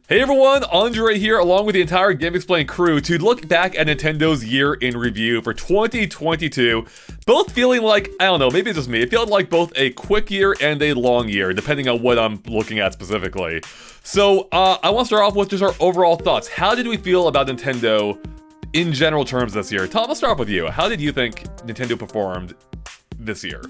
Hey everyone, Andre here along with the entire GameXplain crew to look back at Nintendo's year in review for 2022. Both feeling like, I don't know, maybe it's just me, it felt like both a quick year and a long year, depending on what I'm looking at specifically. So, I want to start off with just our overall thoughts. How did we feel about Nintendo in general terms this year? Tom, let's start off with you. How did you think Nintendo performed this year?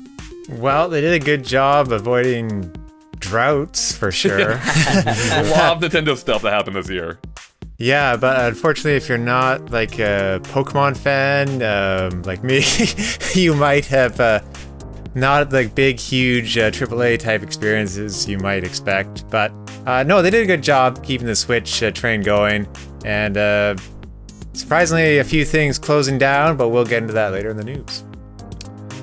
Well, they did a good job avoiding droughts, for sure. A lot of Nintendo stuff that happened this year. Yeah, but unfortunately, if you're not like a Pokemon fan, like me, you might have not like big, huge AAA type experiences you might expect. But no, they did a good job keeping the Switch train going, and surprisingly, a few things closing down, but we'll get into that later in the news.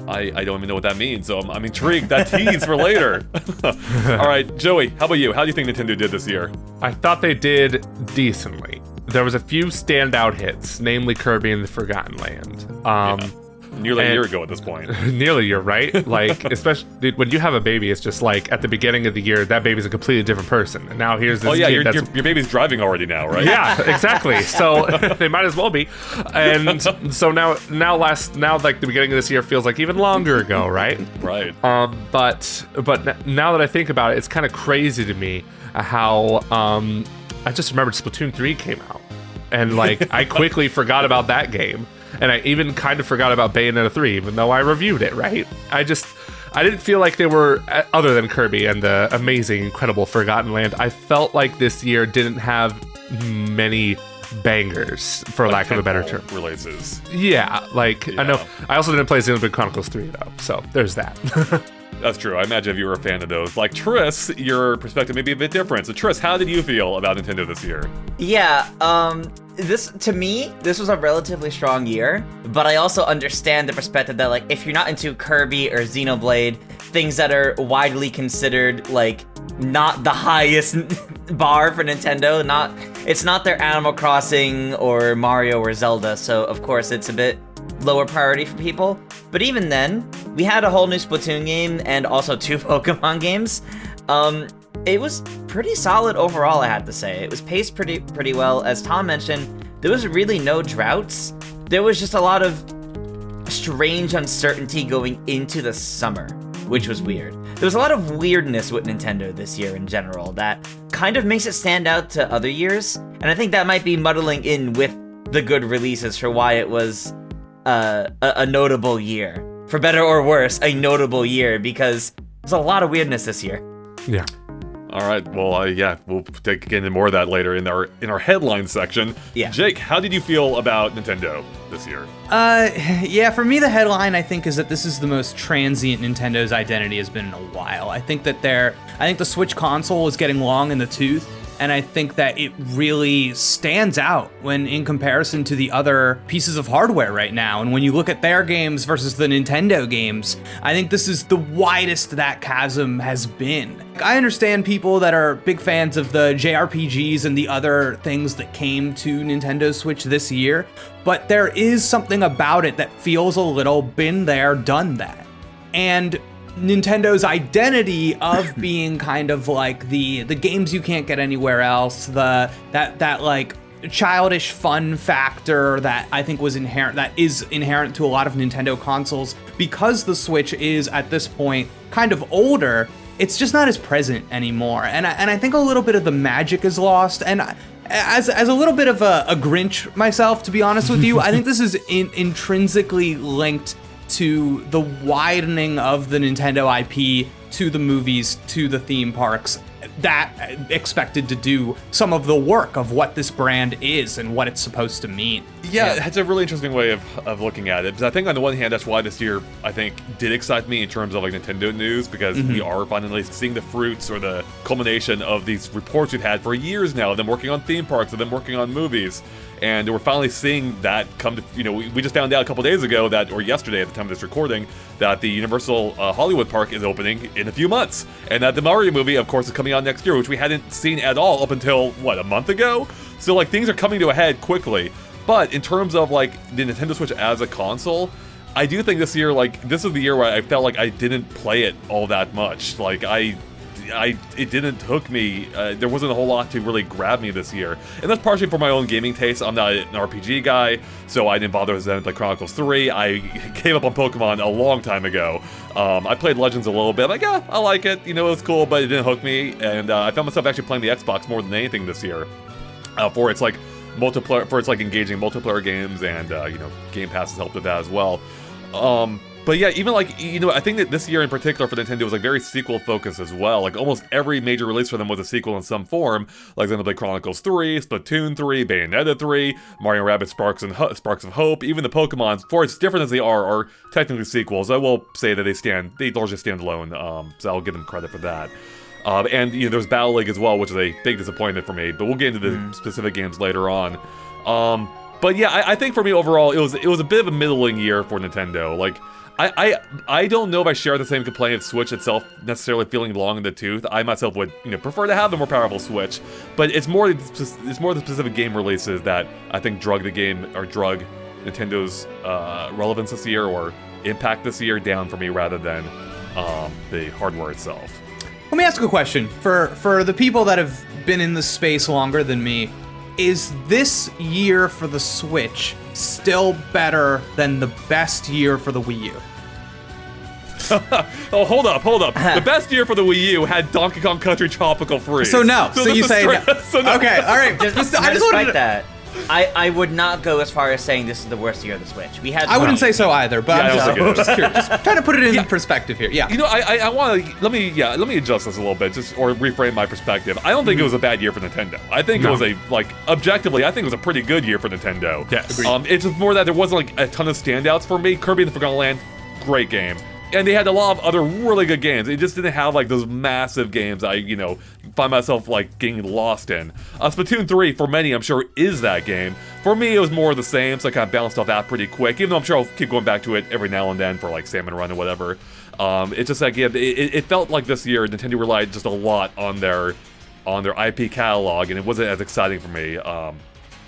I don't even know what that means, so I'm intrigued. That tease for later. All right, Joey, how about you? How do you think Nintendo did this year? I thought they did decently. There was a few standout hits, namely Kirby and the Forgotten Land. Nearly a year ago at this point. Nearly a year, right? Like, especially when you have a baby, it's just like at the beginning of the year, that baby's a completely different person. And now here's this kid your baby's driving already now, right? Yeah, exactly. So they might as well be. And so now like the beginning of this year feels like even longer ago, right? Right. But now that I think about it, it's kind of crazy to me how I just remembered Splatoon 3 came out. And like I quickly forgot about that game. And I even kind of forgot about Bayonetta 3, even though I reviewed it, right? I didn't feel like they were, other than Kirby and the amazing, incredible Forgotten Land, I felt like this year didn't have many bangers, for lack of a better term. Releases. Yeah, I know. I also didn't play Xenoblade Chronicles 3, though, so there's that. That's true. I imagine if you were a fan of those. Like, Triss, your perspective may be a bit different. So, Triss, how did you feel about Nintendo this year? Yeah, to me, this was a relatively strong year, but I also understand the perspective that, like, if you're not into Kirby or Xenoblade, things that are widely considered, like, not the highest bar for Nintendo, it's not their Animal Crossing or Mario or Zelda, so of course it's a bit lower priority for people. But even then, we had a whole new Splatoon game and also 2 Pokemon games. It was pretty solid overall, I have to say. It was paced pretty well. As Tom mentioned, there was really no droughts. There was just a lot of strange uncertainty going into the summer, which was weird. There was a lot of weirdness with Nintendo this year in general that kind of makes it stand out to other years, and I think that might be muddling in with the good releases for why it was a notable year. For better or worse, a notable year, because there's a lot of weirdness this year. Yeah. All right. Well, we'll get into more of that later in our headline section. Yeah. Jake, how did you feel about Nintendo this year? Yeah, for me, the headline, I think, is that this is the most transient Nintendo's identity has been in a while. I think the Switch console is getting long in the tooth, and I think that it really stands out when in comparison to the other pieces of hardware right now. And when you look at their games versus the Nintendo games, I think this is the widest that chasm has been. I understand people that are big fans of the JRPGs and the other things that came to Nintendo Switch this year, but there is something about it that feels a little been there, done that. And Nintendo's identity of being kind of like the games you can't get anywhere else, that like childish fun factor that I think is inherent to a lot of Nintendo consoles, because the Switch is at this point kind of older, it's just not as present anymore. And I think a little bit of the magic is lost. And as a little bit of a Grinch myself, to be honest with you, I think this is intrinsically linked to the widening of the Nintendo IP, to the movies, to the theme parks, that expected to do some of the work of what this brand is and what it's supposed to mean. Yeah, it's a really interesting way of looking at it. Because I think on the one hand, that's why this year, I think, did excite me in terms of like Nintendo news, because we are finally seeing the fruits or the culmination of these reports we've had for years now, of them working on theme parks, of them working on movies. And we're finally seeing that come to, we just found out a couple days ago or yesterday at the time of this recording, that the Universal Hollywood Park is opening in a few months. And that the Mario movie, of course, is coming out next year, which we hadn't seen at all up until, a month ago? So, like, things are coming to a head quickly. But in terms of, like, the Nintendo Switch as a console, I do think this year, like, this is the year where I felt like I didn't play it all that much. Like, it didn't hook me. There wasn't a whole lot to really grab me this year, and that's partially for my own gaming taste. I'm not an RPG guy, so I didn't bother with Xenoblade Chronicles 3. I gave up on Pokemon a long time ago. I played Legends a little bit. I'm like, yeah, I like it. You know, it was cool, but it didn't hook me, and I found myself actually playing the Xbox more than anything this year. For its like multiplayer, for its like engaging multiplayer games, and you know, Game Pass has helped with that as well. But yeah, even like, you know, I think that this year in particular for Nintendo was like very sequel focused as well. Like almost every major release for them was a sequel in some form, like Xenoblade Chronicles 3, Splatoon 3, Bayonetta 3, Mario & Rabbids Sparks of Hope. Even the Pokemon, for as different as they are technically sequels. I will say that they largely stand alone, so I'll give them credit for that. And you know, there's Battle League as well, which is a big disappointment for me, but we'll get into the specific games later on. But yeah, I think for me overall, it was a bit of a middling year for Nintendo. Like, I don't know if I share the same complaint of Switch itself necessarily feeling long in the tooth. I myself would, you know, prefer to have the more powerful Switch, but it's more the specific game releases that I think drug Nintendo's relevance this year or impact this year down for me rather than the hardware itself. Let me ask a question for the people that have been in the space longer than me. Is this year for the Switch still better than the best year for the Wii U? Oh, hold up. The best year for the Wii U had Donkey Kong Country Tropical Freeze. So no. So you say no. So no. Okay, all right. Despite that, I would not go as far as saying this is the worst year of the Switch. I wouldn't say so either, but Yeah, I'm just curious. Just trying to put it in perspective here. Yeah. You know, I want to let me adjust this a little bit, or reframe my perspective. I don't think it was a bad year for Nintendo. I think it was objectively, I think it was a pretty good year for Nintendo. Yes. It's just more that there wasn't like a ton of standouts for me. Kirby and the Forgotten Land, great game. And they had a lot of other really good games. It just didn't have like those massive games I, you know, find myself like getting lost in. Splatoon 3, for many, I'm sure, is that game. For me, it was more of the same, so I kind of bounced off that pretty quick, even though I'm sure I'll keep going back to it every now and then for like Salmon Run or whatever. It's just like, yeah, it felt like this year Nintendo relied just a lot on their IP catalog, and it wasn't as exciting for me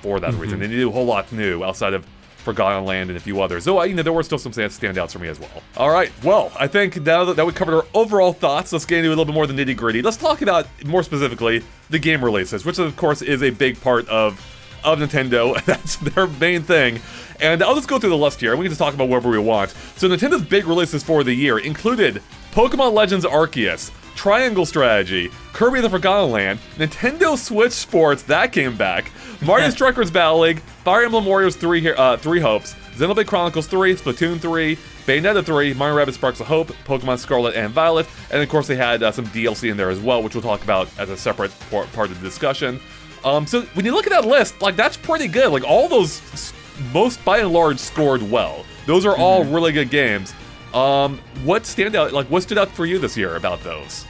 for that reason. They didn't do a whole lot new outside of Forgotten Land and a few others. So, you know, there were still some standouts for me as well. All right, well, I think now that we covered our overall thoughts, let's get into a little bit more of the nitty-gritty. Let's talk about, more specifically, the game releases, which of course is a big part of Nintendo. That's their main thing. And I'll just go through the list here, and we can just talk about whatever we want. So Nintendo's big releases for the year included Pokémon Legends Arceus, Triangle Strategy, Kirby and the Forgotten Land, Nintendo Switch Sports, that came back, Mario Strikers Battle League, Fire Emblem Warriors 3 Hopes, Xenoblade Chronicles 3, Splatoon 3, Bayonetta 3, Mario & Rabbids Sparks of Hope, Pokemon Scarlet and Violet, and of course they had some DLC in there as well, which we'll talk about as a separate part of the discussion. So when you look at that list, like, that's pretty good. Like, all those, most by and large, scored well. Those are all really good games. What stood out for you this year about those?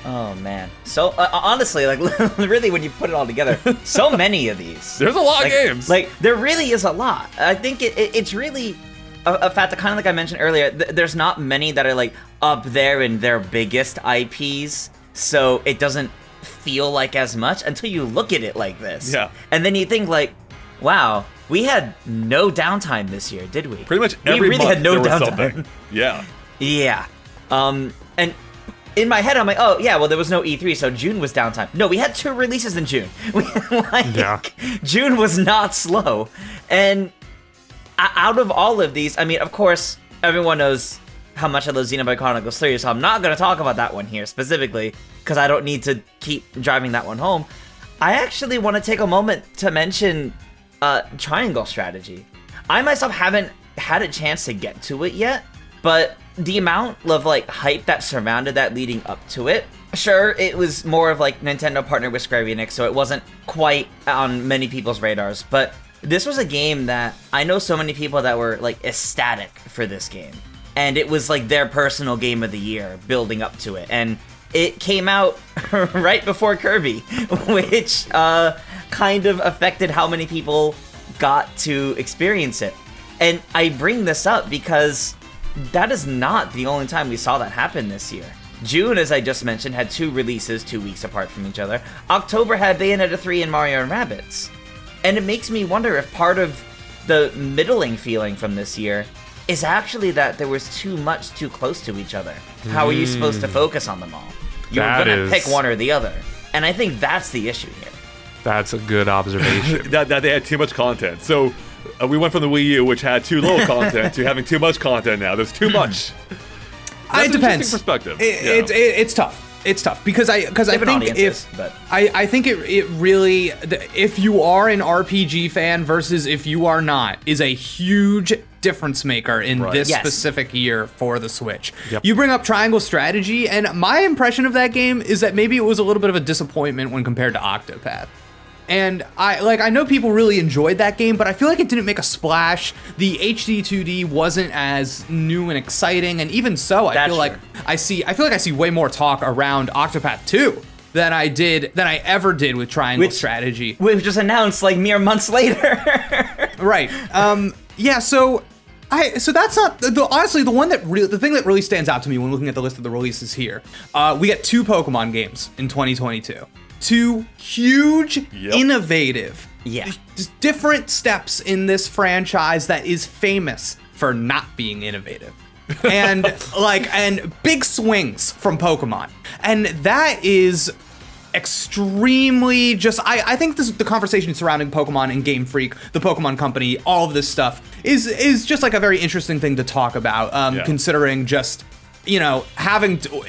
Oh man. So honestly, like really, when you put it all together, so many of these. There's a lot of games. Like there really is a lot. I think it's really a fact that, kind of like I mentioned earlier, there's not many that are like up there in their biggest IPs, so it doesn't feel like as much until you look at it like this. Yeah. And then you think like, wow, we had no downtime this year, did we? Pretty much every really month had no there was downtime. something. Yeah. Yeah. And in my head, I'm like, oh, yeah, well, there was no E3, so June was downtime. No, we had 2 releases in June. June was not slow. And out of all of these, I mean, of course, everyone knows how much I love Xenoblade Chronicles 3, so I'm not going to talk about that one here specifically, because I don't need to keep driving that one home. I actually want to take a moment to mention Triangle Strategy. I myself haven't had a chance to get to it yet, but the amount of like hype that surrounded that leading up to it, sure, it was more of like Nintendo partnered with Square Enix, so it wasn't quite on many people's radars, but this was a game that I know so many people that were like ecstatic for this game, and it was like their personal game of the year building up to it, and it came out right before Kirby, which kind of affected how many people got to experience it. And I bring this up because that is not the only time we saw that happen this year. June, as I just mentioned, had 2 releases 2 weeks apart from each other. October had Bayonetta 3 and Mario & Rabbids. And it makes me wonder if part of the middling feeling from this year is actually that there was too much too close to each other. How are you supposed to focus on them all? You're going to pick one or the other. And I think that's the issue here. That's a good observation. that they had too much content. So we went from the Wii U, which had too little content, to having too much content now. There's too much. It depends. Perspective. It's tough. It's tough because I think I think it really, if you are an RPG fan versus if you are not, is a huge difference maker in this specific year for the Switch. Yep. You bring up Triangle Strategy, and my impression of that game is that maybe it was a little bit of a disappointment when compared to Octopath. And I know people really enjoyed that game, but I feel like it didn't make a splash. The HD 2D wasn't as new and exciting, and even so, I feel like I see way more talk around Octopath 2 than I ever did with Triangle Strategy, which was announced like mere months later. Right. Yeah. So that's not honestly the thing that really stands out to me when looking at the list of the releases here. We get 2 Pokemon games in 2022. 2 huge, innovative, different steps in this franchise that is famous for not being innovative. And and big swings from Pokemon. And that is extremely I think the conversation surrounding Pokemon and Game Freak, the Pokemon Company, all of this stuff is just like a very interesting thing to talk about, considering just, you know,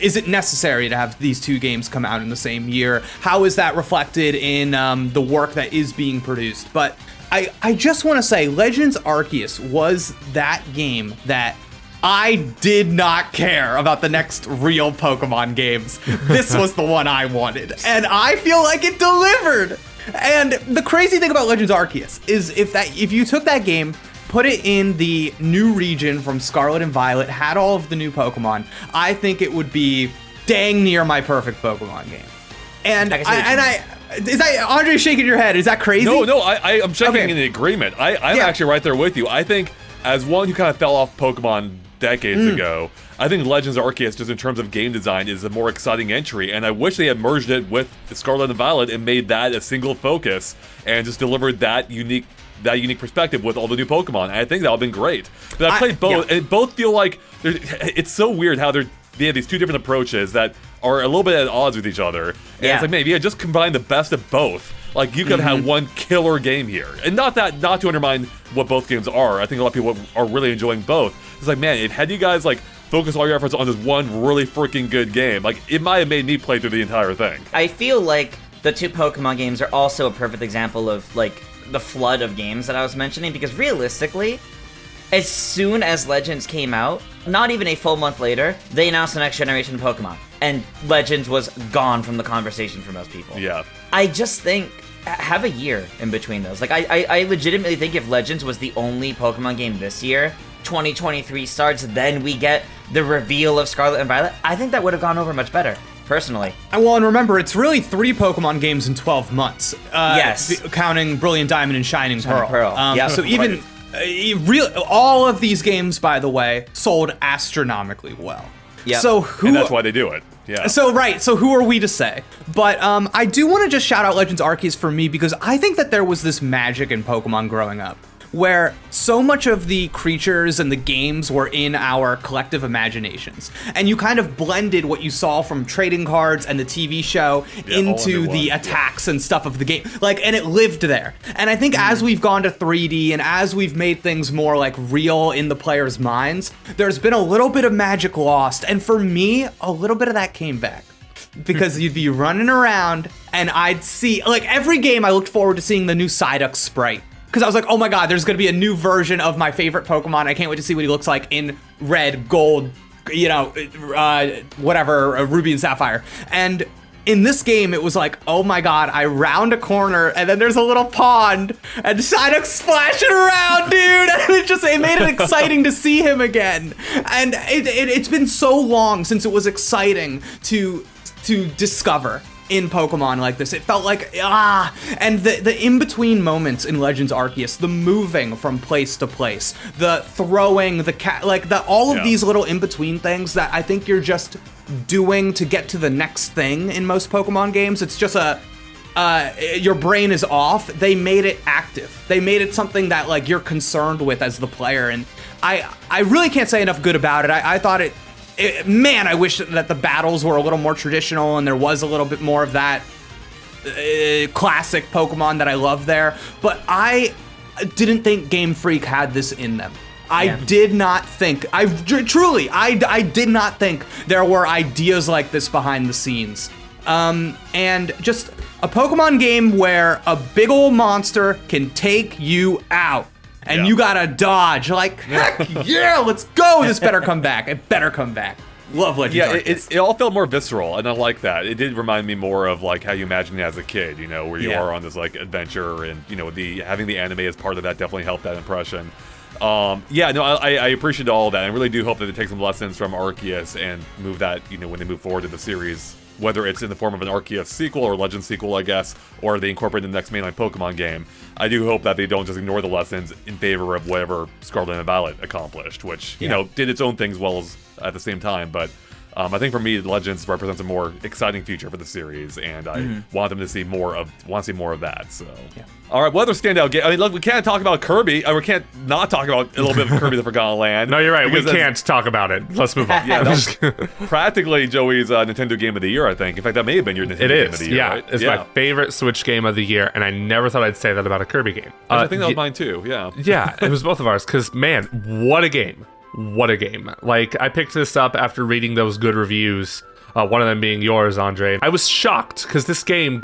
is it necessary to have these 2 games come out in the same year? How is that reflected in the work that is being produced? But I just want to say Legends Arceus was that game that I did not care about the next real Pokemon games. This was the one I wanted, and I feel like it delivered. And the crazy thing about Legends Arceus is if you took that game, put it in the new region from Scarlet and Violet, had all of the new Pokemon, I think it would be dang near my perfect Pokemon game. And is that Andre shaking your head? Is that crazy? No, I'm shaking in agreement. I'm actually right there with you. I think as one who kind of fell off Pokemon decades ago, I think Legends Arceus, just in terms of game design, is a more exciting entry, and I wish they had merged it with Scarlet and Violet and made that a single focus and just delivered that unique perspective with all the new Pokemon. And I think that would have been great. But I played both, and both feel like it's so weird how they have these 2 different approaches that are a little bit at odds with each other. And it's like, maybe just combine the best of both. Like, you could have one killer game here. And not to undermine what both games are. I think a lot of people are really enjoying both. It's like, man, had you guys focus all your efforts on this one really freaking good game, it might have made me play through the entire thing. I feel like the 2 Pokemon games are also a perfect example of the flood of games that I was mentioning, because realistically, as soon as Legends came out, not even a full month later, they announced the next generation of Pokemon, and Legends was gone from the conversation for most people. Yeah. I just think, have a year in between those. I legitimately think if Legends was the only Pokemon game this year, 2023 starts, then we get the reveal of Scarlet and Violet, I think that would have gone over much better. Personally. Well, and remember, it's really 3 Pokemon games in 12 months. Yes. Counting Brilliant Diamond and Shining Pearl. So even all of these games, by the way, sold astronomically well. Yeah. And that's why they do it. Yeah. So who are we to say? But I do want to just shout out Legends Arceus for me, because I think that there was this magic in Pokemon growing up, where so much of the creatures and the games were in our collective imaginations. And you kind of blended what you saw from trading cards and the TV show into the attacks and stuff of the game. And it lived there. And I think as we've gone to 3D and as we've made things more real in the players' minds, there's been a little bit of magic lost. And for me, a little bit of that came back. Because you'd be running around and I'd see, every game I looked forward to seeing the new Psyduck sprite. Because I was like, oh my god, there's going to be a new version of my favorite Pokemon. I can't wait to see what he looks like in red, gold, Ruby and Sapphire. And in this game, it was like, oh my god, I round a corner, and then there's a little pond, and Psyduck's splashing around, dude! And it made it exciting to see him again. And it's been so long since it was exciting to discover in Pokemon like this. It felt like, and the in-between moments in Legends Arceus, the moving from place to place, the throwing, all of these little in-between things that I think you're just doing to get to the next thing in most Pokemon games. It's just your brain is off. They made it active. They made it something that you're concerned with as the player, and I really can't say enough good about it. I thought man, I wish that the battles were a little more traditional and there was a little bit more of that classic Pokemon that I love there. But I didn't think Game Freak had this in them. I did not think, I did not think there were ideas like this behind the scenes. And just a Pokemon game where a big old monster can take you out. And you gotta dodge. Like, heck yeah, let's go. This better come back. It better come back. Love Legends Arceus. It all felt more visceral, and I like that. It did remind me more of like how you imagine it as a kid, you know, where you are on this like adventure, and you know, having the anime as part of that definitely helped that impression. I appreciate all of that. I really do hope that they take some lessons from Arceus and move that, you know, when they move forward to the series, whether it's in the form of an Arceus sequel or Legend sequel, I guess, or they incorporate in the next mainline Pokemon game. I do hope that they don't just ignore the lessons in favor of whatever Scarlet and Violet accomplished, which, you know, did its own things well as at the same time, but I think for me, Legends represents a more exciting future for the series, and I want them to see more of that. So, all right, what other standout game? I mean, look, we can't talk about Kirby. We can't not talk about a little bit of Kirby: The Forgotten Land. No, you're right. We can't talk about it. Let's move on. Yeah, that was practically Joey's Nintendo Game of the Year, I think. In fact, that may have been your Nintendo Game of the Year. Yeah, right? It's my favorite Switch game of the year, and I never thought I'd say that about a Kirby game. I think that was mine too. Yeah. Yeah, it was both of ours. Because man, what a game! What a game. Like, I picked this up after reading those good reviews, one of them being yours, Andre. I was shocked because this game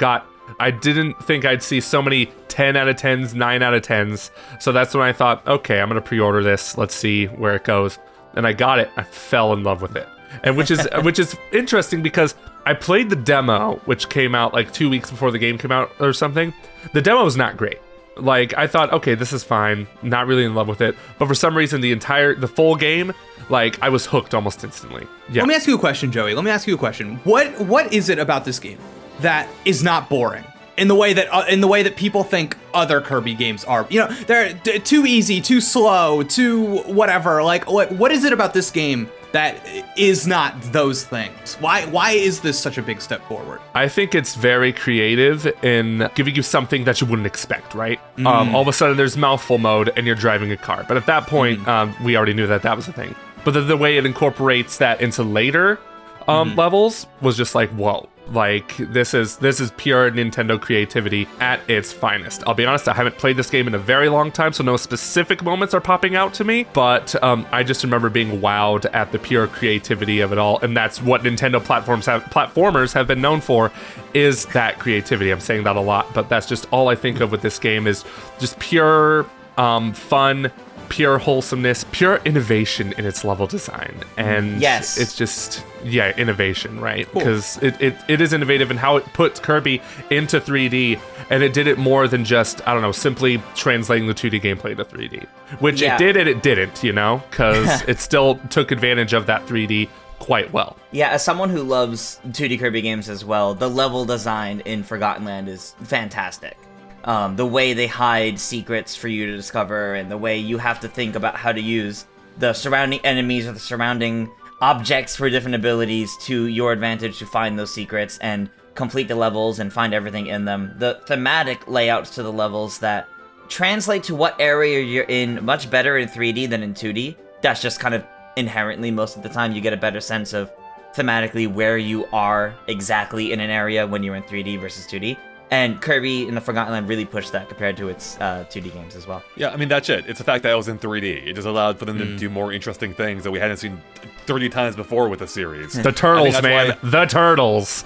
I didn't think I'd see so many 10 out of 10s, 9 out of 10s. So that's when I thought, okay, I'm going to pre-order this. Let's see where it goes. And I got it. I fell in love with it. And which is interesting because I played the demo, which came out like 2 weeks before the game came out or something. The demo was not great. Like, I thought, okay, this is fine. Not really in love with it. But for some reason, the full game, like, I was hooked almost instantly. Yeah. Let me ask you a question, Joey. Let me ask you a question. What is it about this game that is not boring in the way that people think other Kirby games are? You know, they're too easy, too slow, too whatever. Like, what is it about this game that is not those things? Why is this such a big step forward? I think it's very creative in giving you something that you wouldn't expect, right? All of a sudden there's mouthful mode and you're driving a car. But at that point, we already knew that was a thing. But the way it incorporates that into later levels was just like, whoa. Like, this is pure Nintendo creativity at its finest. I'll be honest, I haven't played this game in a very long time, so no specific moments are popping out to me, but I just remember being wowed at the pure creativity of it all, and that's what Nintendo platformers have been known for, is that creativity. I'm saying that a lot, but that's just all I think of with this game, is just pure fun, pure wholesomeness, pure innovation in its level design. And it's just, innovation, right? Because it is innovative in how it puts Kirby into 3D, and it did it more than just, I don't know, simply translating the 2D gameplay to 3D. Which it did and it didn't, you know? Because it still took advantage of that 3D quite well. Yeah, as someone who loves 2D Kirby games as well, the level design in Forgotten Land is fantastic. The way they hide secrets for you to discover, and the way you have to think about how to use the surrounding enemies or the surrounding objects for different abilities to your advantage to find those secrets and complete the levels and find everything in them. The thematic layouts to the levels that translate to what area you're in much better in 3D than in 2D. That's just kind of inherently, most of the time, you get a better sense of thematically where you are exactly in an area when you're in 3D versus 2D. And Kirby in the Forgotten Land really pushed that compared to its 2D games as well. Yeah, I mean, that's it. It's the fact that it was in 3D. It just allowed for them to do more interesting things that we hadn't seen 30 times before with the series. The turtles, man. The turtles.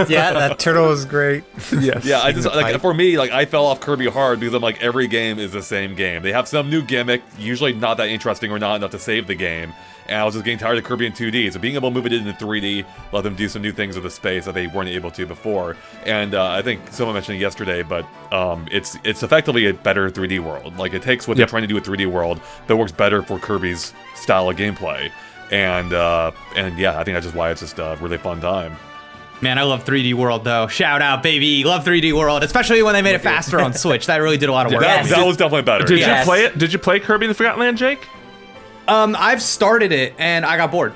Yeah, that turtle is great. Yes. Yeah, I just, like, for me, like, I fell off Kirby hard because I'm like, every game is the same game. They have some new gimmick, usually not that interesting or not enough to save the game. And I was just getting tired of Kirby in 2D, so being able to move it into 3D, let them do some new things with the space that they weren't able to before. And I think someone mentioned it yesterday, but it's effectively a better 3D world. Like, it takes what they're trying to do with 3D world that works better for Kirby's style of gameplay. And yeah, I think that's just why it's just a really fun time. Man, I love 3D World, though. Shout out, baby. Love 3D World, especially when they made it faster on Switch. That really did a lot of work. That was definitely better. Did you play it? Did you play Kirby in the Forgotten Land, Jake? I've started it and I got bored.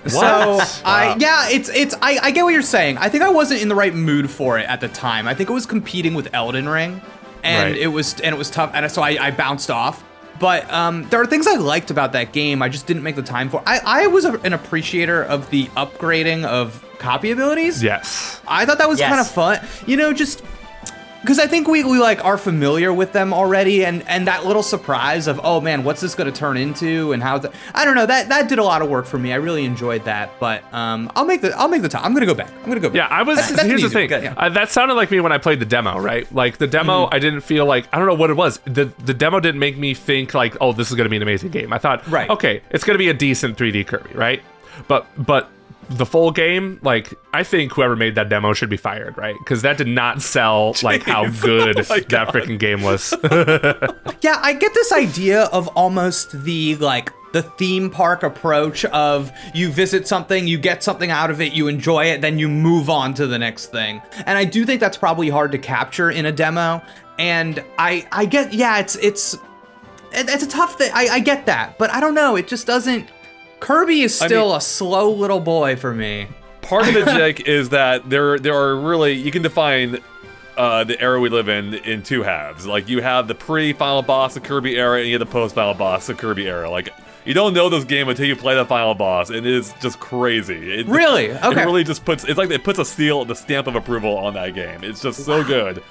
What? So I get what you're saying. I think I wasn't in the right mood for it at the time. I think it was competing with Elden Ring, and it was tough, and so I bounced off. But there are things I liked about that game. I just didn't make the time for. I was an appreciator of the upgrading of copy abilities. Yes. I thought that was kind of fun. Just because I think we like are familiar with them already, and that little surprise of, oh man, what's this going to turn into, and how I don't know, that did a lot of work for me. I really enjoyed that, but I'll make the time. I'm gonna go back. Yeah, I was. Here's the thing. That sounded like me when I played the demo, right? Like the demo, I didn't feel like, I don't know what it was. The demo didn't make me think like, oh, this is gonna be an amazing game. I thought, right, okay, it's gonna be a decent 3D Kirby, right? But the full game, like, I think whoever made that demo should be fired, right? Because that did not sell like how good that freaking game was. Yeah, I get this idea of almost the theme park approach of you visit something, you get something out of it, you enjoy it, then you move on to the next thing. And I do think that's probably hard to capture in a demo. And I get, yeah, it's a tough thing. I get that, but I don't know. It just doesn't. Kirby is still a slow little boy for me. Part of it, Jake, is that there are really, you can define the era we live in two halves. Like, you have the pre-final boss of Kirby era, and you have the post-final boss of Kirby era. Like, you don't know this game until you play the final boss, and it is just crazy. Really? Okay. It really just puts, it's like it puts a seal, the stamp of approval on that game. It's just so good.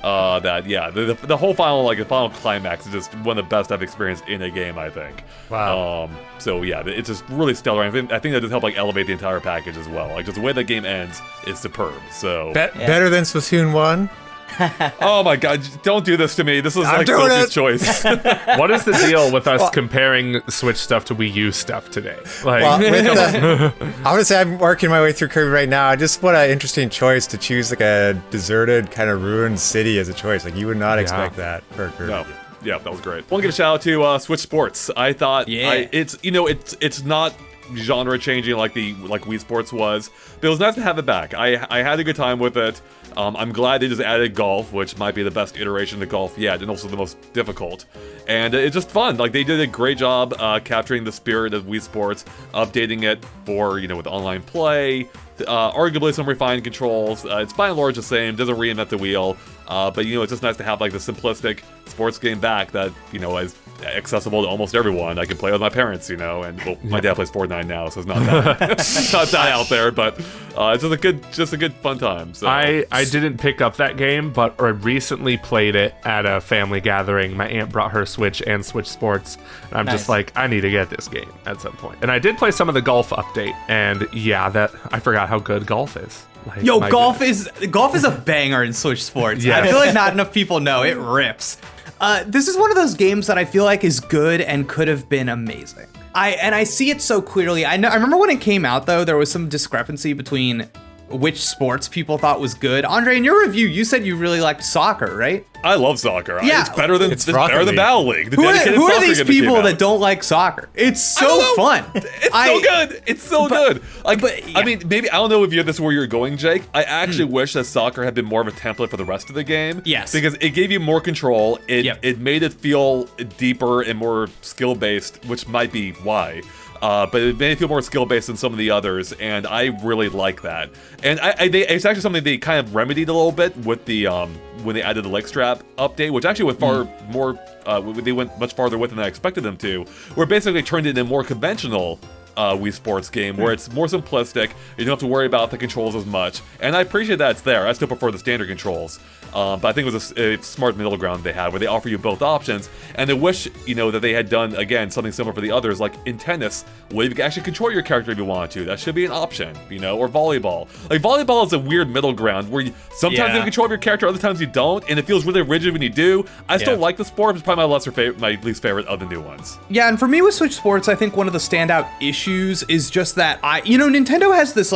The whole final climax is just one of the best I've experienced in a game, I think. Wow. So yeah, it's just really stellar. I think that just helped like elevate the entire package as well. Like, just the way that game ends is superb. So better than Splatoon 1? Oh my god, don't do this to me. This is like Sophie's choice. What is the deal with us comparing Switch stuff to Wii U stuff today? Like, I would say I'm working my way through Kirby right now. Just what an interesting choice to choose like a deserted kind of ruined city as a choice. Like, you would not expect that for Kirby. No. Yeah, that was great. I want to give a shout out to Switch Sports. I thought it's not genre changing like Wii Sports was, but it was nice to have it back. I had a good time with it. I'm glad they just added golf, which might be the best iteration of golf yet, and also the most difficult. And it's just fun. Like, they did a great job capturing the spirit of Wii Sports, updating it for, with online play, arguably some refined controls. It's by and large the same, doesn't reinvent the wheel, but it's just nice to have like the simplistic sports game back that, is accessible to almost everyone. I can play with my parents, and my dad plays Fortnite now, so it's not that not that out there, but it's just a good fun time. So I didn't pick up that game, but I recently played it at a family gathering. My aunt brought her Switch and Switch Sports, and I'm just like, I need to get this game at some point. And I did play some of the golf update, and yeah, that I forgot how good golf is. Like, golf is a banger in Switch Sports. Yes. I feel like not enough people know it rips. This is one of those games that I feel like is good and could have been amazing. I see it so clearly. I remember when it came out, though, there was some discrepancy between which sports people thought was good. Andre, in your review, you said you really liked soccer, right? I love soccer. Yeah. It's better than Battle League. Who are these people that don't like soccer? It's so fun. It's so good. It's so good. Like, I mean, maybe, I don't know if you have this where you're going, Jake. I actually wish that soccer had been more of a template for the rest of the game. Yes. Because it gave you more control. It made it feel deeper and more skill-based, which might be why. But it made it feel more skill-based than some of the others, and I really like that. And it's actually something they kind of remedied a little bit with the when they added the leg strap update, which actually went far more. They went much farther with than I expected them to. Where basically turned it into a more conventional Wii Sports game, where it's more simplistic. You don't have to worry about the controls as much, and I appreciate that it's there. I still prefer the standard controls. But I think it was a smart middle ground they had, where they offer you both options. And I wish, that they had done, again, something similar for the others, like in tennis, where you can actually control your character if you want to. That should be an option, or volleyball. Like, volleyball is a weird middle ground, where sometimes you have control of your character, other times you don't, and it feels really rigid when you do. I still like the sport, but it's probably my least favorite of the new ones. Yeah, and for me with Switch Sports, I think one of the standout issues is just that Nintendo has this,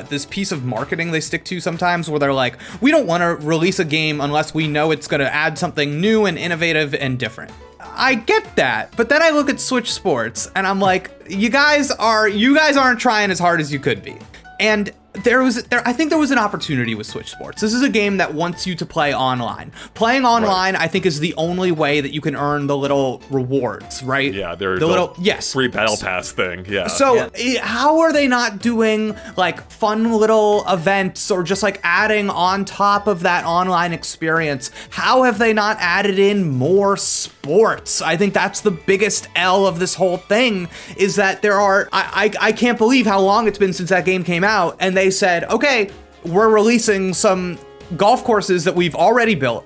this piece of marketing they stick to sometimes, where they're like, we don't want to release a game unless we know it's going to add something new and innovative and different. I get that, but then I look at Switch Sports and I'm like, you guys aren't trying as hard as you could be. And I think there was an opportunity with Switch Sports. This is a game that wants you to play online. Playing online, I think, is the only way that you can earn the little rewards, right? Yeah, they're the little free battle pass thing. Yeah. So how are they not doing like fun little events or just like adding on top of that online experience? How have they not added in more sports? I think that's the biggest L of this whole thing, is that there are, I can't believe how long it's been since that game came out, and they said, okay, we're releasing some golf courses that we've already built.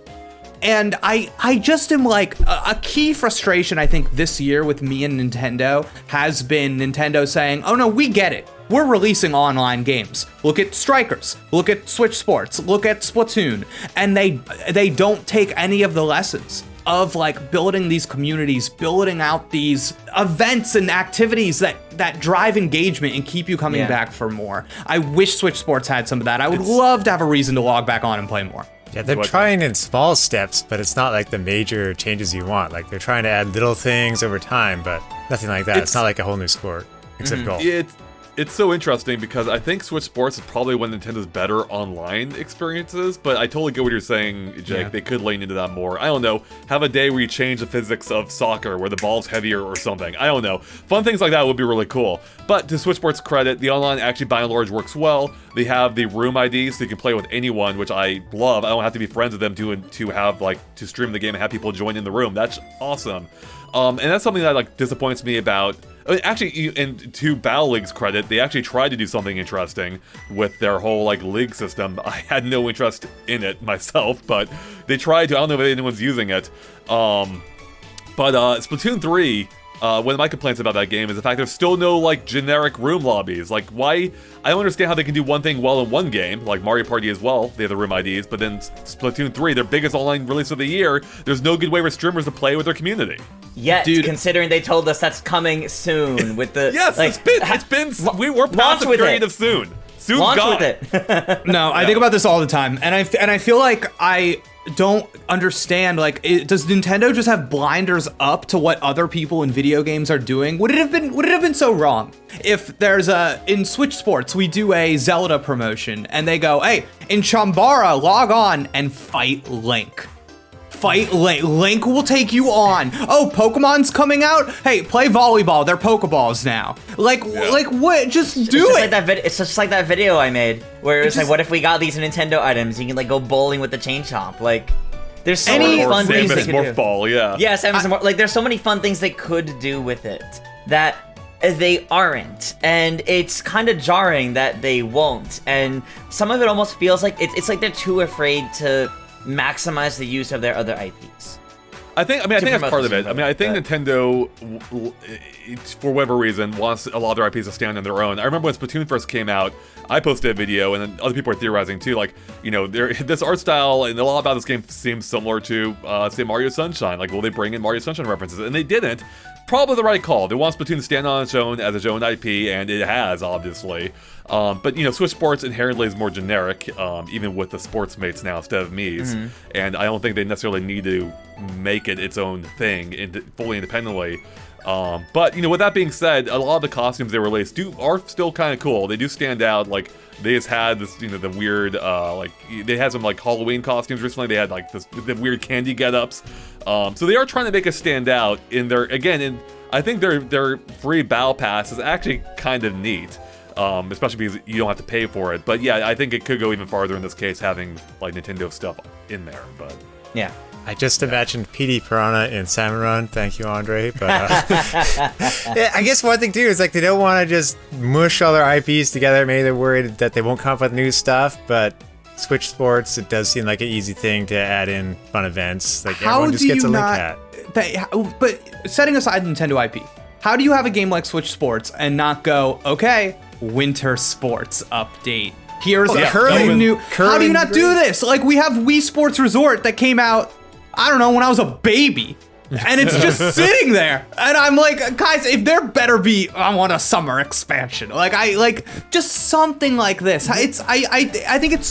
And I just am like, a key frustration, I think, this year with me and Nintendo has been Nintendo saying, oh no, we get it. We're releasing online games. Look at Strikers, look at Switch Sports, look at Splatoon. And they don't take any of the lessons of like building these communities, building out these events and activities that drive engagement and keep you coming back for more. I wish Switch Sports had some of that. I would love to have a reason to log back on and play more. Yeah, they're trying in small steps, but it's not like the major changes you want. Like, they're trying to add little things over time, but nothing like that. It's not like a whole new sport, except golf. It's so interesting because I think Switch Sports is probably one of Nintendo's better online experiences, but I totally get what you're saying, Jake. Yeah. They could lean into that more. I don't know. Have a day where you change the physics of soccer, where the ball's heavier or something. I don't know. Fun things like that would be really cool. But to Switch Sports' credit, the online actually by and large works well. They have the room ID, so you can play with anyone, which I love. I don't have to be friends with them to have to stream the game and have people join in the room. That's awesome. And that's something that disappoints me about. Actually, and to Battle League's credit, they actually tried to do something interesting with their whole league system. I had no interest in it myself, but they tried to. I don't know if anyone's using it. But Splatoon 3, one of my complaints about that game is the fact there's still no generic room lobbies. Why? I don't understand how they can do one thing well in one game, like Mario Party as well. They have the room IDs, but then Splatoon 3, their biggest online release of the year, there's no good way for streamers to play with their community. Yet, considering they told us that's coming soon with the yes, we're past the period of soon. Soon's launch gone. with it. No, I think about this all the time, and I feel like I don't understand. Does Nintendo just have blinders up to what other people in video games are doing? Would it have been so wrong if there's in Switch Sports we do a Zelda promotion and they go, hey, in Chambara, log on and fight Link. Link will take you on. Oh, Pokemon's coming out? Hey, play volleyball. They're Pokeballs now. What? Just do it. It's just like that video I made where it was what if we got these Nintendo items? You can go bowling with the chain chomp. There's so many fun things they could do. Ball, yeah. Yes, there's so many fun things they could do with it that they aren't, and it's kind of jarring that they won't. And some of it almost feels like it's like they're too afraid to maximize the use of their other IPs. I think that's part of it. I think Nintendo, for whatever reason, wants a lot of their IPs to stand on their own. I remember when Splatoon first came out, I posted a video, and then other people are theorizing too, this art style and a lot about this game seems similar to, say, Mario Sunshine. Will they bring in Mario Sunshine references? And they didn't. Probably the right call. They want Splatoon to stand on its own as its own IP, and it has, obviously. But Switch Sports inherently is more generic, even with the sports mates now instead of Mii's. Mm-hmm. And I don't think they necessarily need to make it its own thing fully independently. But with that being said, a lot of the costumes they released are still kind of cool. They do stand out. They just had this, the weird, they had some Halloween costumes recently. They had the weird candy get-ups. So they are trying to make us stand out in their, I think their free battle pass is actually kind of neat. Especially because you don't have to pay for it. But yeah, I think it could go even farther in this case, having Nintendo stuff in there. But yeah, I just imagined PD Piranha in Salmon Run. Thank you, Andre. But yeah, I guess one thing too is they don't want to just mush all their IPs together. Maybe they're worried that they won't come up with new stuff. But Switch Sports, it does seem like an easy thing to add in fun events. Everyone just gets a Link hat. But setting aside Nintendo IP, how do you have a game like Switch Sports and not go, okay, Winter Sports update? Here's a new. How do you not do this? We have Wii Sports Resort that came out, I don't know, when I was a baby. And it's just sitting there. And I'm like, guys, if there better be, I want a summer expansion. Just something like this. I think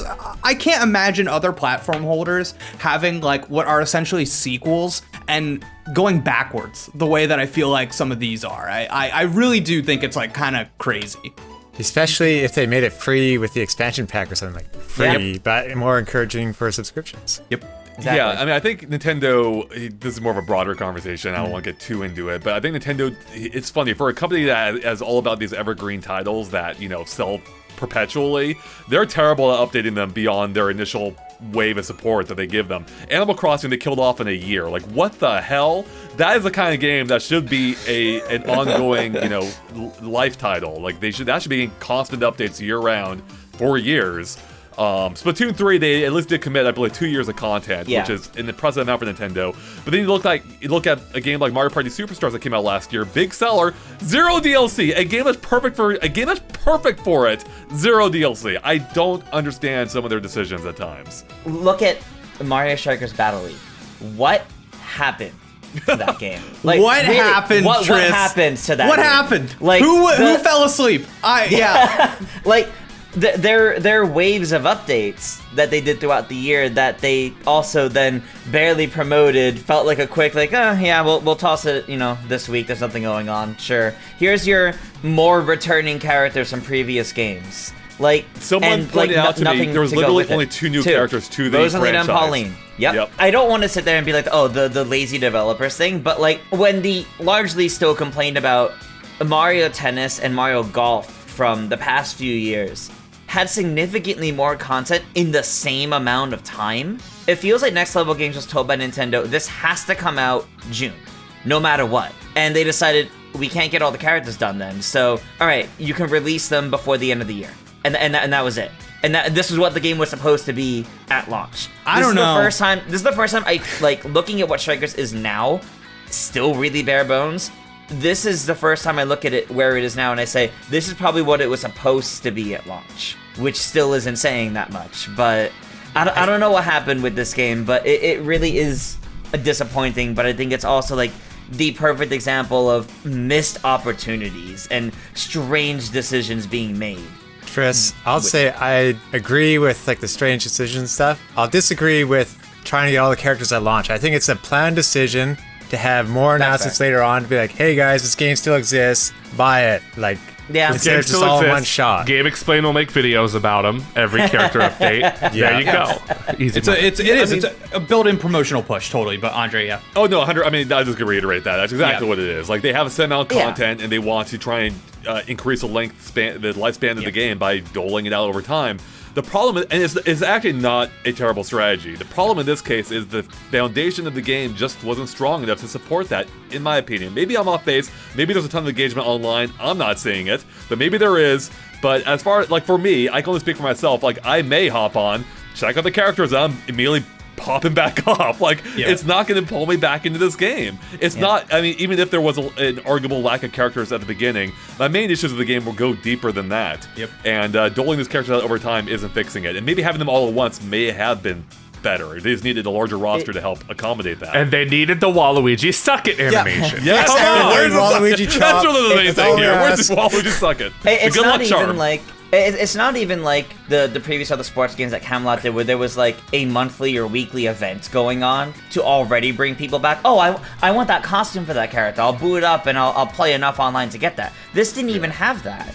I can't imagine other platform holders having what are essentially sequels and going backwards the way that I feel like some of these are. I really do think it's kind of crazy. Especially if they made it free with the expansion pack or something like free, but more encouraging for subscriptions. Yep. Exactly. Yeah, I mean, I think Nintendo, this is more of a broader conversation. I don't want to get too into it, but I think Nintendo, it's funny, for a company that is all about these evergreen titles that, sell perpetually, they're terrible at updating them beyond their initial wave of support that they give them. Animal Crossing, they killed off in a year. Like, what the hell? That is the kind of game that should be an ongoing, life title. Like, that should be getting constant updates year-round for years. Splatoon 3, they at least did commit, I believe, 2 years of content, which is an impressive amount for Nintendo. But then you look at a game like Mario Party Superstars that came out last year, big seller, 0 DLC, a game that's perfect for it, 0 DLC. I don't understand some of their decisions at times. Look at Mario Strikers Battle League. What happened to that game? Like, what happened, What Tris? happens to that What game? happened? Like, who fell asleep? Like, there are waves of updates that they did throughout the year that they also then barely promoted. Felt like a quick, we'll toss it, this week. There's nothing going on. Sure. Here's your more returning characters from previous games. Like, Someone pointed out to me there was literally only 2 new characters to the Rosalina franchise. and Pauline. Yep. I don't want to sit there and be like, oh, the lazy developers thing, but like when the largely still complained about Mario Tennis and Mario Golf from the past few years had significantly more content in the same amount of time, it feels like Next Level Games was told by Nintendo, this has to come out June, no matter what. And they decided, we can't get all the characters done then, so, alright, you can release them before the end of the year. And that was it. And this is what the game was supposed to be at launch. This is the first time I, looking at what Strikers is now, still really bare bones. This is the first time I look at it where it is now and I say, this is probably what it was supposed to be at launch, which still isn't saying that much. But I don't know what happened with this game, but it really is disappointing. But I think it's also like the perfect example of missed opportunities and strange decisions being made. Tris, I'll say I agree with the strange decision stuff. I'll disagree with trying to get all the characters at launch. I think it's a planned decision to have more announcements later on to be like, hey guys, this game still exists, buy it. Instead of just all in one shot. GameXplain will make videos about them, every character update. There you go. Easy. It's a built-in promotional push, totally. But Andre, yeah. Oh no, 100. I mean, I just can reiterate that. That's exactly what it is. Like, they have a set amount of content, and they want to try and increase the lifespan of the game by doling it out over time. The problem is, and it's actually not a terrible strategy. The problem in this case is the foundation of the game just wasn't strong enough to support that, in my opinion. Maybe I'm off base. Maybe there's a ton of engagement online. I'm not seeing it, but maybe there is. But as far as, for me, I can only speak for myself. I may hop on, check out the characters, and I'm immediately popping back off. It's not going to pull me back into this game. It's not, I mean, even if there was an arguable lack of characters at the beginning, my main issues of the game will go deeper than that. And doling these characters out over time isn't fixing it. And maybe having them all at once may have been better. They just needed a larger roster to help accommodate that. And they needed the Waluigi Suck It animation. Yes, where's Waluigi Chop? That's really the main thing here. Where's the Waluigi Suck It? It's not even it's not even like the previous other sports games that Camelot did, where there was a monthly or weekly event going on to already bring people back. Oh, I want that costume for that character. I'll boot it up and I'll play enough online to get that. This didn't even have that,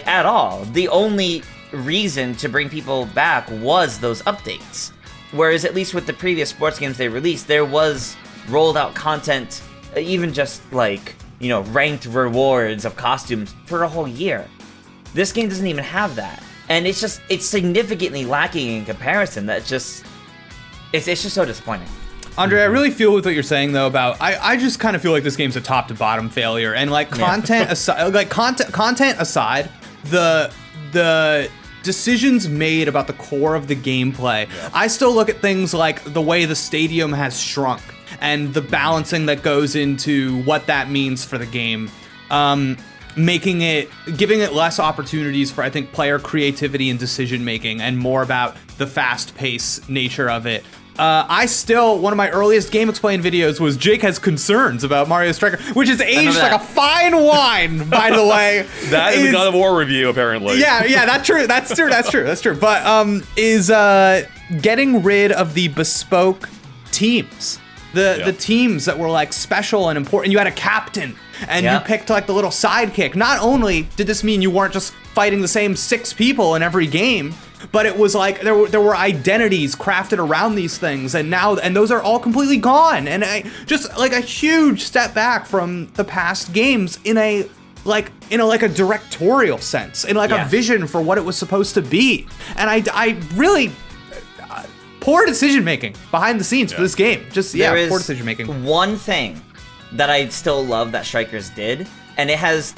at all. The only reason to bring people back was those updates. Whereas at least with the previous sports games they released, there was rolled out content, even just ranked rewards of costumes for a whole year. This game doesn't even have that. And it's significantly lacking in comparison. It's just so disappointing. Andre, I really feel with what you're saying though about I just kind of feel like this game's a top to bottom failure. And content aside, content aside, the decisions made about the core of the gameplay, I still look at things like the way the stadium has shrunk and the balancing that goes into what that means for the game. Giving it less opportunities for, I think, player creativity and decision making, and more about the fast-paced nature of it. One of my earliest GameXplain videos was Jake has concerns about Mario Striker, which is aged like a fine wine, by the way. That is a God of War review, apparently. Yeah, that's true. But is getting rid of the bespoke teams. The teams that were special and important. You had a captain, and you picked the little sidekick. Not only did this mean you weren't just fighting the same 6 people in every game, but it was like there were identities crafted around these things, and those are all completely gone, and just like a huge step back from the past games in a directorial sense, in like a vision for what it was supposed to be. And I really poor decision making behind the scenes for this game. Just poor decision making. One thing that I still love that Strikers did, and it has,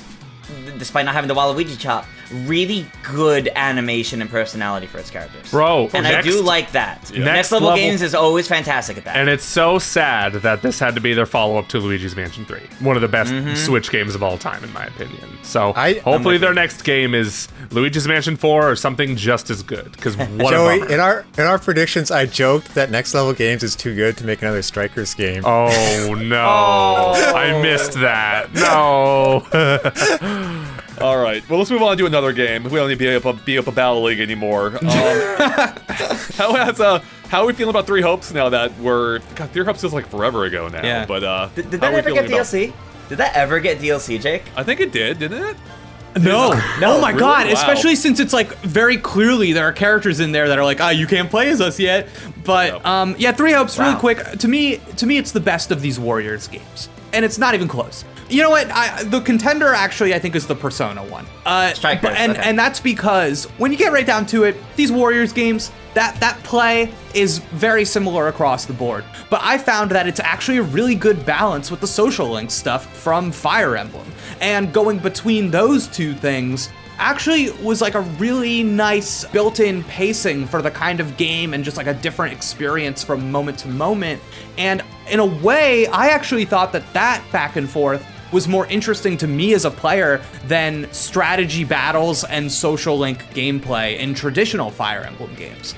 despite not having the Waluigi chop, really good animation and personality for its characters. Bro, and I do like that. Next Level Games is always fantastic at that. And it's so sad that this had to be their follow-up to Luigi's Mansion 3. One of the best Switch games of all time, in my opinion. So hopefully their next game is Luigi's Mansion 4 or something just as good. Because what Joey, a bummer. in our predictions, I joked that Next Level Games is too good to make another Strikers game. Oh, no. I missed that. No. All right. Well, let's move on to another game. We don't need to be up a Battle League anymore. How are we feeling about Three Hopes now that Three Hopes is like forever ago now. Yeah. But did that ever get DLC? Did that ever get DLC, Jake? I think it did, didn't it? No. Oh my really? god, Wow. especially since it's like very clearly there are characters in there that are like, you can't play as us yet. But Three Hopes, really quick. To me it's the best of these Warriors games. And it's not even close. You know what? The contender actually I think is the Persona one. Strikers, and that's because when you get right down to it, these Warriors games, that play is very similar across the board. But I found that it's actually a really good balance with the social link stuff from Fire Emblem. And going between those two things actually was like a really nice built-in pacing for the kind of game and just like a different experience from moment to moment. And in a way, I actually thought that back and forth was more interesting to me as a player than strategy battles and social link gameplay in traditional Fire Emblem games.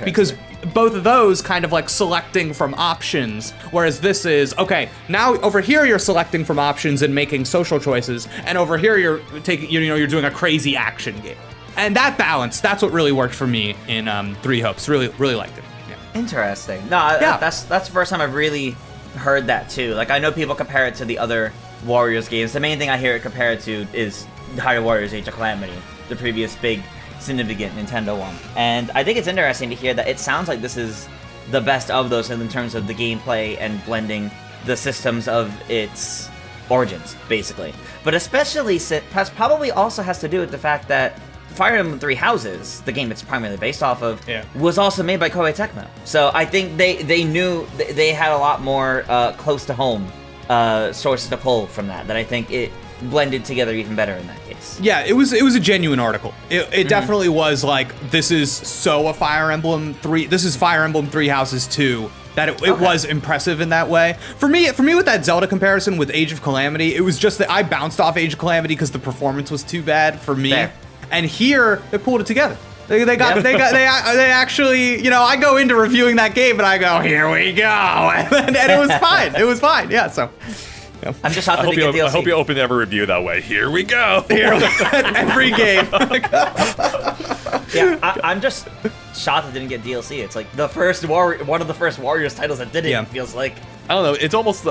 Because both of those kind of like selecting from options, whereas this is, okay, now over here you're selecting from options and making social choices, and over here you're you're doing a crazy action game. And that balance, that's what really worked for me in Three Hopes. Really liked it. Yeah. Interesting. No, that's the first time I've really heard that too. Like, I know people compare it to the other Warriors games. The main thing I hear it compared to is Hyrule Warriors Age of Calamity, the previous big significant Nintendo one. And I think it's interesting to hear that it sounds like this is the best of those in terms of the gameplay and blending the systems of its origins, basically. But especially probably also has to do with the fact that Fire Emblem Three Houses, the game it's primarily based off of, was also made by Koei Tecmo. So I think they knew they had a lot more close to home sources to pull from that I think it blended together even better in that case. Yeah, it was a genuine article. It definitely was like, this is so a Fire Emblem 3, this is Fire Emblem Three Houses 2, that it was impressive in that way. For me with that Zelda comparison with Age of Calamity, it was just that I bounced off Age of Calamity because the performance was too bad for me. Fair. And here, they pulled it together. They actually, I go into reviewing that game and I go, here we go. And it was fine. It was fine. Yeah, so. Yeah. I'm just shocked that they get DLC. I hope you open every review that way. Here we go. Every game. I'm just shocked it didn't get DLC. It's like one of the first Warriors titles that didn't. Feels like. I don't know. It's almost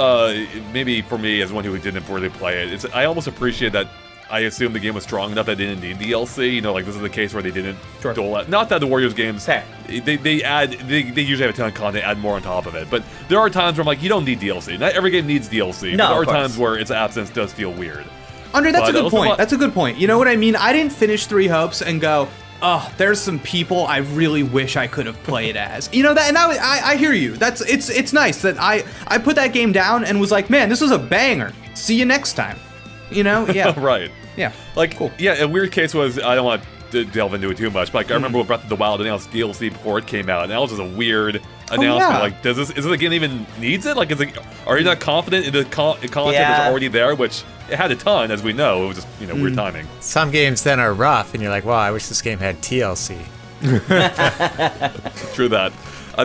maybe for me as one who didn't really play it. I almost appreciate that. I assume the game was strong enough that they didn't need DLC. Like this is the case where they didn't dole out. Not that the Warriors games, they usually have a ton of content, add more on top of it. But there are times where I'm like, you don't need DLC. Not every game needs DLC. No, but there are times where its absence does feel weird. Andre, that's a good point. That's a good point. You know what I mean? I didn't finish Three Hopes and go, oh, there's some people I really wish I could have played as. That, and I hear you. It's nice that I put that game down and was like, man, this was a banger. See you next time. Yeah. Right. Yeah. Like, cool. Yeah, a weird case was, I don't want to delve into it too much, but I remember when Breath of the Wild announced DLC before it came out, and that was just a weird announcement. Yeah. Like, is the game even needs it? Like, are you not confident in the content that's already there? Which it had a ton, as we know. It was just, weird timing. Some games then are rough, and you're like, wow, I wish this game had TLC. True that.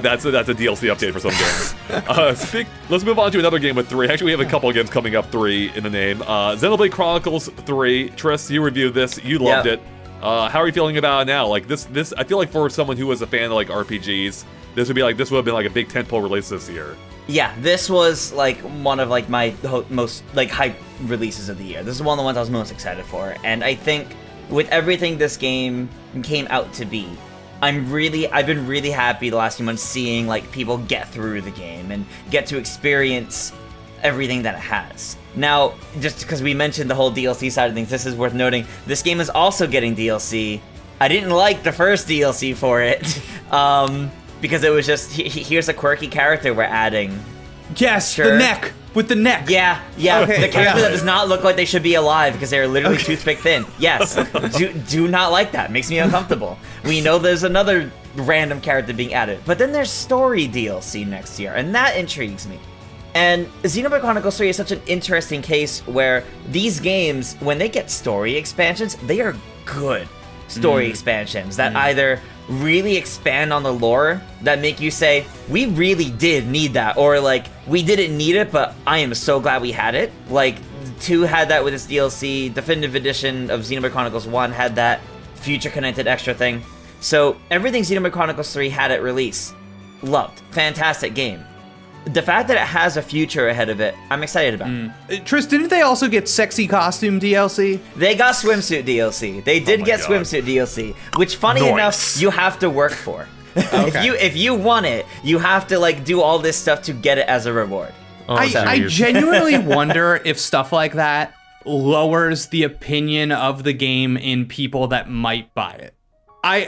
That's a DLC update for some games. Let's move on to another game with 3. Actually, we have a couple of games coming up 3 in the name. Xenoblade Chronicles 3. Triss, you reviewed this. You loved it. How are you feeling about it now? Like this, I feel like for someone who was a fan of like RPGs, this would have been like a big tentpole release this year. Yeah, this was like one of like my most like hype releases of the year. This is one of the ones I was most excited for, and I think with everything this game came out to be, I've been really happy the last few months seeing like people get through the game and get to experience everything that it has. Now, just because we mentioned the whole DLC side of things, this is worth noting. This game is also getting DLC. I didn't like the first DLC for it, because it was just, here's a quirky character we're adding. Yes, Sure. the neck. With the neck. Yeah, Okay, the character yeah. that does not look like they should be alive because they're literally toothpick thin. Yes, do not like that. Makes me uncomfortable. We know there's another random character being added, but then there's story DLC next year, and that intrigues me. And Xenoblade Chronicles 3 is such an interesting case where these games, when they get story expansions, they are good story expansions that either really expand on the lore that make you say, we really did need that, or like, we didn't need it, but I am so glad we had it. Like, 2 had that with its DLC, Definitive Edition of Xenoblade Chronicles 1 had that future connected extra thing. So everything Xenoblade Chronicles 3 had at release, loved. Fantastic game. The fact that it has a future ahead of it, I'm excited about. Tris, didn't they also get sexy costume DLC? They got swimsuit DLC. They did get God. swimsuit DLC, which funny enough, you have to work for. If you want it, you have to like do all this stuff to get it as a reward. I genuinely wonder if stuff like that lowers the opinion of the game in people that might buy it.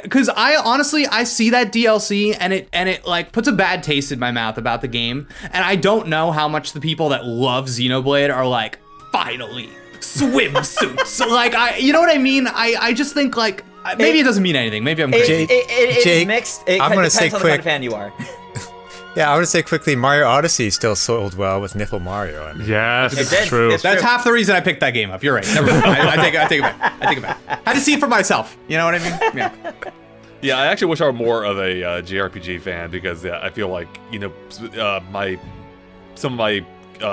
Because I honestly see that DLC and it like puts a bad taste in my mouth about the game, and I don't know how much the people that love Xenoblade are like, finally swimsuits. Like you know what I mean? I just think like maybe it doesn't mean anything. Maybe I'm crazy. It Jake, is mixed. It I'm gonna depends say on the kind quick- of fan you are. Yeah, I want to say quickly, Mario Odyssey still sold well with Nipple Mario. I mean, Yes, It it's did. true. It's That's true. half the reason I picked that game up. You're right. Never mind. I take it back. I had to see it for myself. You know what I mean? Yeah. Yeah, I actually wish I were more of a JRPG fan because I feel like some of my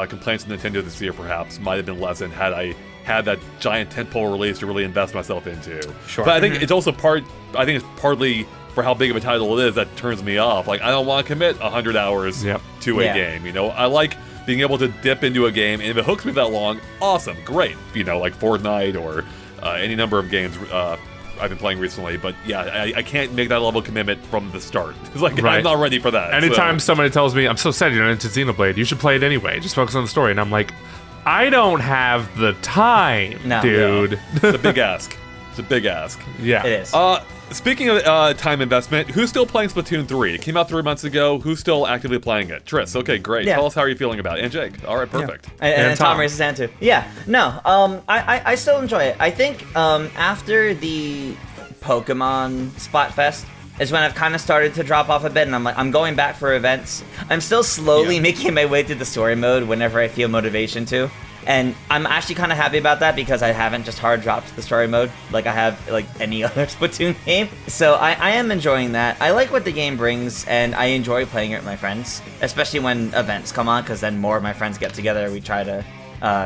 complaints with Nintendo this year perhaps might have been lessened had I had that giant tentpole release to really invest myself into. Sure. But I think it's also partly for how big of a title it is that turns me off. Like, I don't want to commit 100 hours to a Yeah. game, you know? I like being able to dip into a game, and if it hooks me that long, awesome, great. You know, like Fortnite or any number of games I've been playing recently. But yeah, I can't make that level of commitment from the start. It's like, Right. I'm not ready for that. Anytime so. somebody tells me, I'm so sad you're not into Xenoblade, you should play it anyway. Just focus on the story. And I'm like, I don't have the time, No. dude. It's a big ask. It's a big ask. Yeah. It is. Speaking of time investment, who's still playing Splatoon 3? It came out 3 months ago. Who's still actively playing it? Tris, okay, great. Yeah. Tell us how you're feeling about it. And Jake, all right, perfect. And Tom Tom. raises his hand too. Yeah, no, I still enjoy it. I think after the Pokemon Splatfest is when I've kind of started to drop off a bit, and I'm like, I'm going back for events. I'm still slowly making my way through the story mode whenever I feel motivation to. And I'm actually kind of happy about that because I haven't just hard dropped the story mode like I have like any other Splatoon game. So I am enjoying that. I like what the game brings, and I enjoy playing it with my friends, especially when events come on, because then more of my friends get together. We try to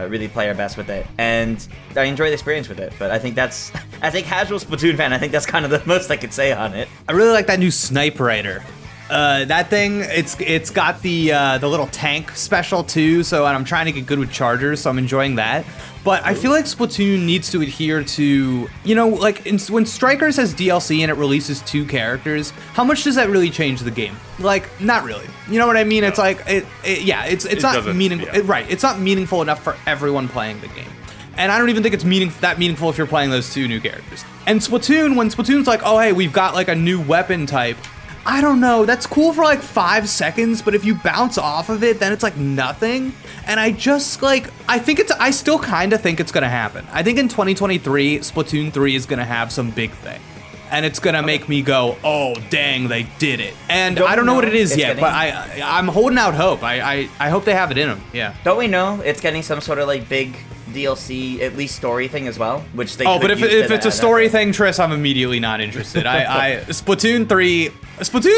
really play our best with it, and I enjoy the experience with it. But I think as a casual Splatoon fan, I think that's kind of the most I could say on it. I really like that new Snipe Rider. That thing, it's got the little tank special too, so I'm trying to get good with chargers, so I'm enjoying that. But I feel like Splatoon needs to adhere to, you know, like when Strikers has DLC and it releases 2 characters, how much does that really change the game? Like, not really. You know what I mean? It's like, it's not doesn't, meaningful. yeah. Right, it's not meaningful enough for everyone playing the game. And I don't even think it's that meaningful if you're playing those 2 new characters. And Splatoon, when Splatoon's like, oh hey, we've got like a new weapon type, I don't know, that's cool for like 5 seconds, but if you bounce off of it, then it's like nothing. And I just like, I still kind of think it's gonna happen. I think in 2023, Splatoon 3 is gonna have some big thing. And it's gonna make me go, oh dang, they did it. And I don't know what it is It's yet, getting- but I'm holding out hope. I hope they have it in them, yeah. Don't we know it's getting some sort of like big DLC, at least story thing as well? Which they Oh, could but use if to it's a add story up. thing, Tris, I'm immediately not interested. Splatoon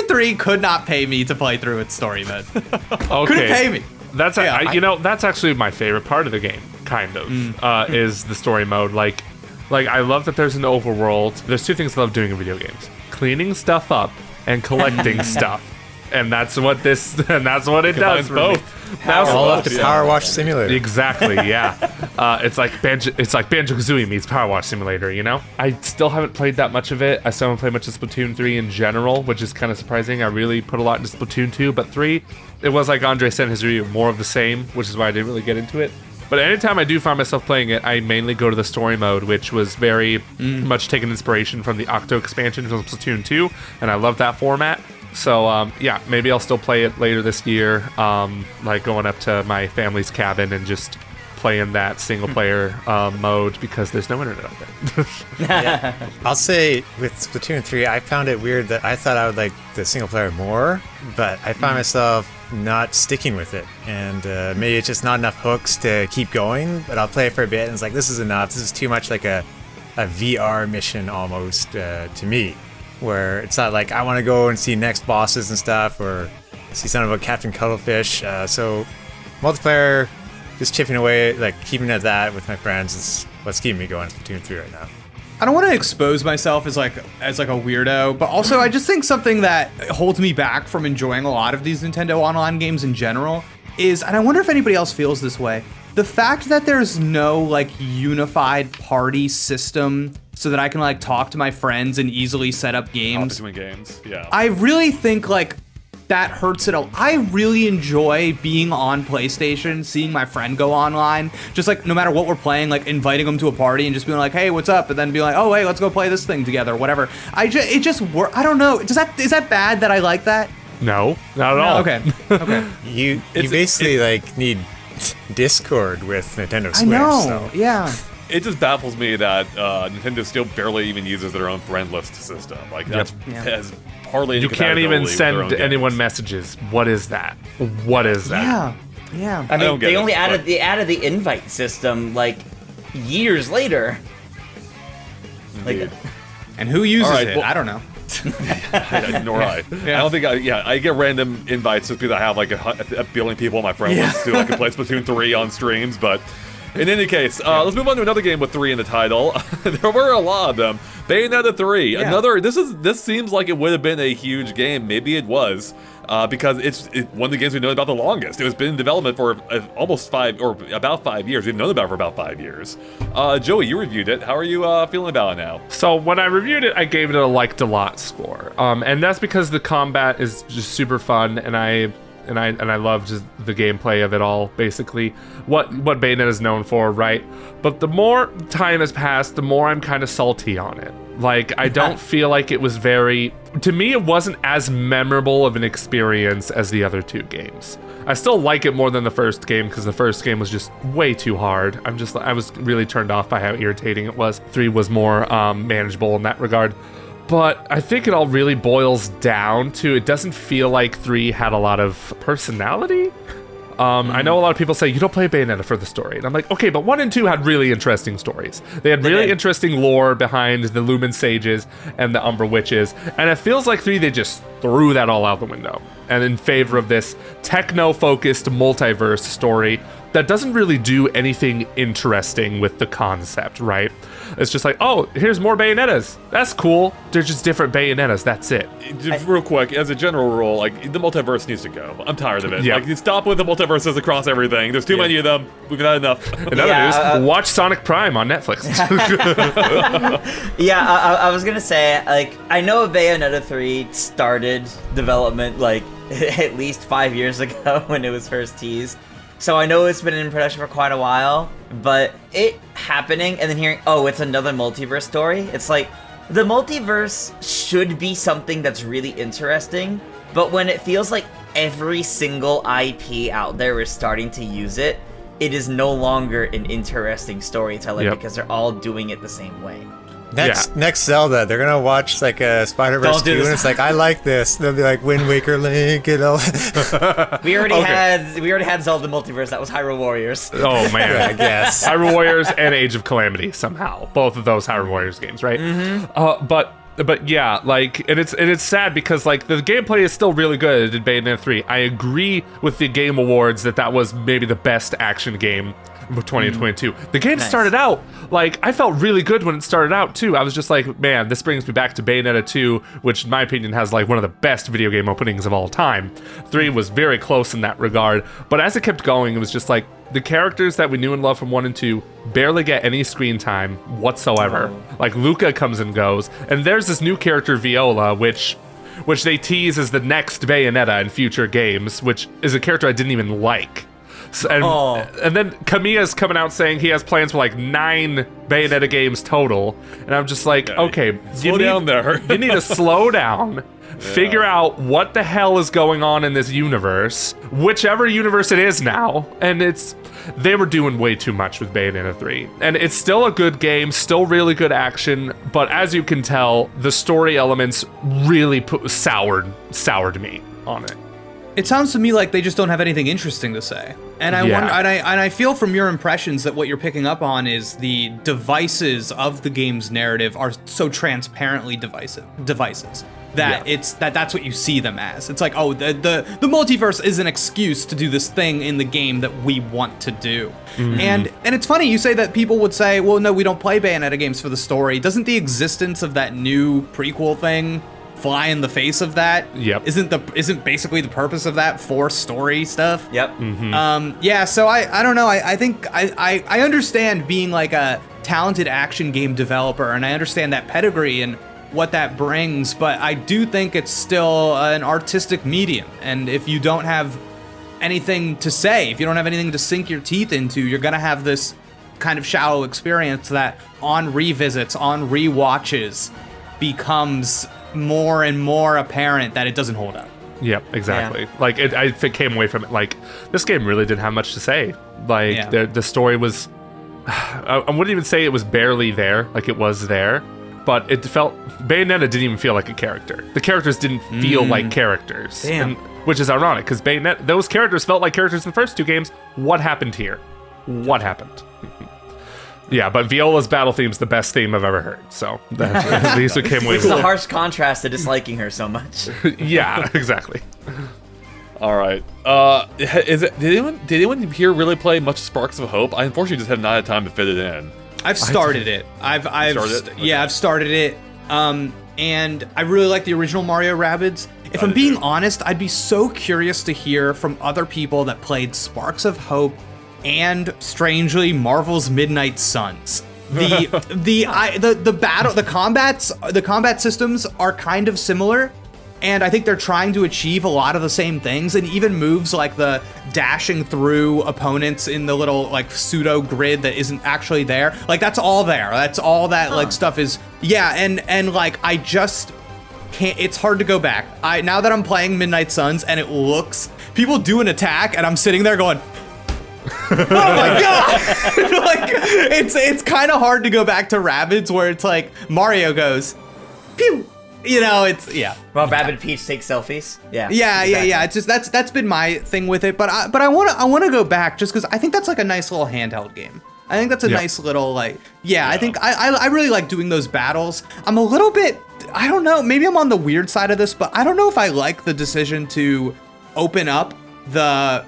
3 could not pay me to play through its story mode. Okay. Couldn't pay me. That's Yeah, that's actually my favorite part of the game, kind of, is the story mode. Like I love that there's an overworld. There's 2 things I love doing in video games: cleaning stuff up and collecting stuff. and that's what it does for both. me. That's All up to Power Wash Simulator. Exactly, yeah. It's like Banjo-Kazooie meets Power Wash Simulator, you know? I still haven't played that much of it. I still haven't played much of Splatoon 3 in general, which is kind of surprising. I really put a lot into Splatoon 2, but 3, it was like Andre said in his review, more of the same, which is why I didn't really get into it. But anytime I do find myself playing it, I mainly go to the story mode, which was very much taking inspiration from the Octo expansion from Splatoon 2, and I love that format. So, yeah, maybe I'll still play it later this year, like going up to my family's cabin and just playing that single-player mode because there's no internet out there. I'll say with Splatoon 3, I found it weird that I thought I would like the single-player more, but I found myself not sticking with it. And maybe it's just not enough hooks to keep going, but I'll play it for a bit and it's like, this is enough. This is too much like a VR mission almost to me. Where it's not like I want to go and see next bosses and stuff or see something about Captain Cuttlefish. So multiplayer, just chipping away, like keeping at that with my friends is what's keeping me going in Splatoon 3 right now. I don't want to expose myself as like a weirdo, but also I just think something that holds me back from enjoying a lot of these Nintendo Online games in general is, and I wonder if anybody else feels this way, the fact that there's no like unified party system so that I can like talk to my friends and easily set up games. Between games, yeah. I really think like that hurts it all. I really enjoy being on PlayStation, seeing my friend go online, just like no matter what we're playing, like inviting them to a party and just being like, hey, what's up? And then be like, oh, hey, let's go play this thing together, whatever. I don't know. Is that bad that I like that? No, not at all. Okay. You basically like need Discord with Nintendo Switch. I know. So. Yeah. It just baffles me that Nintendo still barely even uses their own friend list system. Like that's has hardly any You can't even compatibility with send their own anyone games. messages. What is that? What is that? Yeah. I mean, don't get they it, only but- added the invite system like years later. Like, And who uses All right, it? well- I don't know. Nor I. I don't think I get random invites just because I have like a billion people on my friend list who I can play Splatoon 3 on streams, but in any case, let's move on to another game with 3 in the title. There were a lot of them. Bayonetta 3. Yeah. Another. This seems like it would have been a huge game. Maybe it was. Because it's one of the games we've known about the longest. It was been in development for about 5 years. We've known about it for about 5 years. Joey, you reviewed it. How are you feeling about it now? So when I reviewed it, I gave it a liked a lot score, and that's because the combat is just super fun, and I love just the gameplay of it all. Basically, what Bayonetta is known for, right? But the more time has passed, the more I'm kind of salty on it. Like, I don't feel like it was to me, it wasn't as memorable of an experience as the other 2 games. I still like it more than the first game because the first game was just way too hard. I was really turned off by how irritating it was. 3 was more manageable in that regard. But I think it all really boils down to it doesn't feel like 3 had a lot of personality. I know a lot of people say you don't play Bayonetta for the story, and I'm like, okay, but 1 and 2 had really interesting stories. They had really interesting lore behind the Lumen Sages and the Umbra Witches, and it feels like 3 they just threw that all out the window, and in favor of this techno-focused multiverse story that doesn't really do anything interesting with the concept, right? It's just like, oh, here's more Bayonettas. That's cool. They're just different Bayonettas. That's it. Just real quick, as a general rule, like the multiverse needs to go. I'm tired of it. Yeah. Like, you stop with the multiverses across everything. There's too many of them. We've had enough. In other news, watch Sonic Prime on Netflix. I was gonna say, like, I know Bayonetta 3 started development like at least 5 years ago when it was first teased. So I know it's been in production for quite a while, but it happening and then hearing, oh, it's another multiverse story. It's like, the multiverse should be something that's really interesting, but when it feels like every single IP out there is starting to use it, it is no longer an interesting storytelling because they're all doing it the same way. Next Zelda, they're gonna watch like a Spider-Verse 2, and it's like, I like this. They'll be like Wind Waker Link, you know. We already had Zelda Multiverse. That was Hyrule Warriors. Oh man, I guess. Hyrule Warriors and Age of Calamity somehow. Both of those Hyrule Warriors games, right? Mm-hmm. But yeah, like, and it's sad because like the gameplay is still really good in Bayonetta 3. I agree with the Game Awards that was maybe the best action game with 2022. The game started out, like, I felt really good when it started out, too. I was just like, man, this brings me back to Bayonetta 2, which, in my opinion, has, like, one of the best video game openings of all time. 3 was very close in that regard, but as it kept going, it was just like, the characters that we knew and loved from 1 and 2 barely get any screen time whatsoever. Like, Luca comes and goes, and there's this new character, Viola, which they tease as the next Bayonetta in future games, which is a character I didn't even like. So, and then Kamiya's coming out saying he has plans for like 9 Bayonetta games total, and I'm just like, okay, slow down there. You need to slow down. Figure out what the hell is going on in this universe, whichever universe it is now, and they were doing way too much with Bayonetta 3. And it's still a good game, still really good action, but as you can tell, the story elements really soured me on it. It sounds to me like they just don't have anything interesting to say. And I wonder, and I feel from your impressions that what you're picking up on is the devices of the game's narrative are so transparently devices. That's what you see them as. It's like, oh, the multiverse is an excuse to do this thing in the game that we want to do. Mm-hmm. And it's funny you say that people would say, well, no, we don't play Bayonetta games for the story. Doesn't the existence of that new prequel thing fly in the face of that? Yep. Isn't basically the purpose of that for story stuff? Yep. Mm-hmm. So I don't know. I think I understand being like a talented action game developer, and I understand that pedigree and what that brings, but I do think it's still an artistic medium, and if you don't have anything to say, if you don't have anything to sink your teeth into, you're gonna have this kind of shallow experience that on revisits, on rewatches, becomes more and more apparent that it doesn't hold up. Yep, exactly. Yeah. Like, I came away from it like, this game really didn't have much to say. Like, the story was, I wouldn't even say it was barely there, like it was there, but it felt, Bayonetta didn't even feel like a character. The characters didn't feel like characters. Damn. Which is ironic, because Bayonetta, those characters felt like characters in the first 2 games. What happened here? What happened? Yeah, but Viola's battle theme's the best theme I've ever heard, so at least we came away with it. It's a harsh contrast to disliking her so much. Yeah, exactly. All right. Did anyone here really play much Sparks of Hope? I unfortunately just have not had time to fit it in. I've started it. I've started it. And I really like the original Mario Rabbids. If I'm being honest, I'd be so curious to hear from other people that played Sparks of Hope and, strangely, Marvel's Midnight Suns. The combat systems are kind of similar, and I think they're trying to achieve a lot of the same things, and even moves like the dashing through opponents in the little like pseudo grid that isn't actually there. Like, that's all there. That's all that like stuff is. Yeah, and like I just can't. It's hard to go back. Now that I'm playing Midnight Suns and it looks, people do an attack and I'm sitting there going, oh my god! Like, it's kind of hard to go back to Rabbids where it's like Mario goes, pew. You know, it's Well, Rabbid Peach takes selfies. Yeah. It's just that's been my thing with it. But I want to go back just because I think that's like a nice little handheld game. I think that's a nice little I think I really like doing those battles. I'm a little bit, I don't know, maybe I'm on the weird side of this, but I don't know if I like the decision to open up the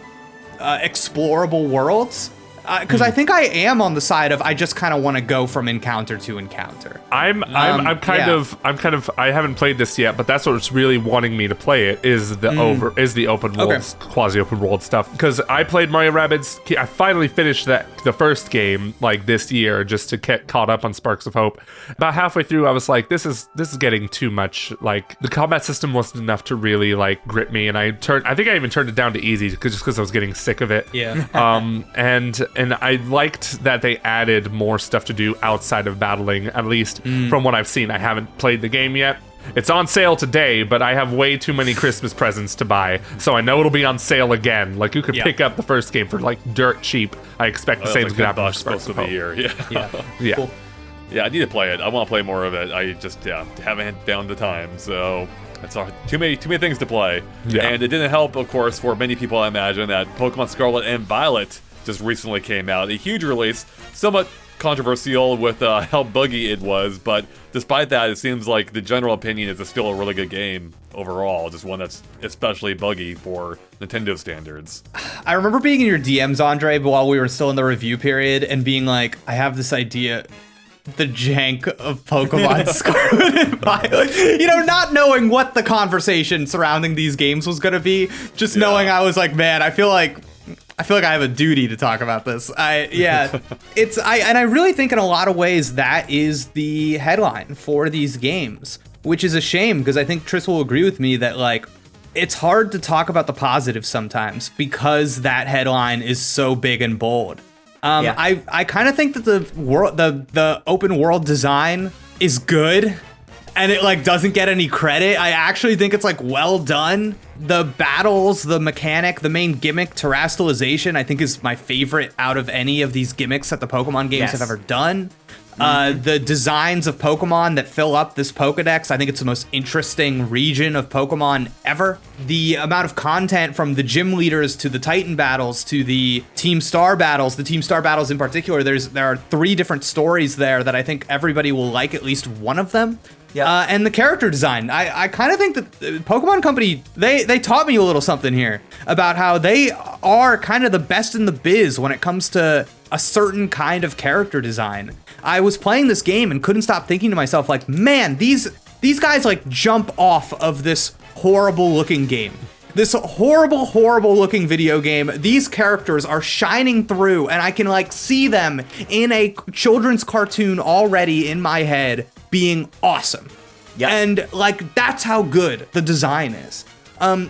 explorable worlds. Because I think I am on the side of I just kind of want to go from encounter to encounter. I haven't played this yet, but that's what's really wanting me to play it is the open world, quasi open world stuff. Because I played Mario Rabbids, I finally finished the first game like this year just to get caught up on Sparks of Hope. About halfway through, I was like, this is getting too much. Like, the combat system wasn't enough to really like grip me, and I think I even turned it down to easy just because I was getting sick of it. Yeah. And I liked that they added more stuff to do outside of battling, at least from what I've seen. I haven't played the game yet. It's on sale today, but I have way too many Christmas presents to buy, so I know it'll be on sale again. Like, you could pick up the first game for like dirt cheap. I expect the same is going to happen for Sparks of the Year. Yeah. Cool. Yeah, I need to play it. I want to play more of it. I just haven't found the time, so it's too many things to play. Yeah. And it didn't help, of course, for many people, I imagine, that Pokemon Scarlet and Violet just recently came out. A huge release, somewhat controversial with how buggy it was, but despite that, it seems like the general opinion is it's still a really good game overall, just one that's especially buggy for Nintendo standards. I remember being in your DMs, Andre, while we were still in the review period, and being like, I have this idea. The jank of Pokemon Scarlet and Violet. You know, not knowing what the conversation surrounding these games was going to be, just knowing I was like, man, I feel like I have a duty to talk about this. I really think in a lot of ways that is the headline for these games, which is a shame because I think Tris will agree with me that like it's hard to talk about the positives sometimes because that headline is so big and bold. I kind of think that the open world design is good and it like doesn't get any credit. I actually think it's like well done. The battles, the mechanic, the main gimmick, terrestrialization, I think is my favorite out of any of these gimmicks that the Pokemon games have ever done. The designs of Pokemon that fill up this Pokedex, I think it's the most interesting region of Pokemon ever. The amount of content from the gym leaders to the Titan battles to the Team Star battles, in particular, there are 3 different stories there that I think everybody will like at least one of them. Yeah. And the character design, I kind of think that Pokemon Company, they taught me a little something here about how they are kind of the best in the biz when it comes to a certain kind of character design. I was playing this game and couldn't stop thinking to myself, like, man, these guys like jump off of this horrible looking game. This horrible looking video game. These characters are shining through and I can like see them in a children's cartoon already in my head being awesome. Yeah. And like, that's how good the design is.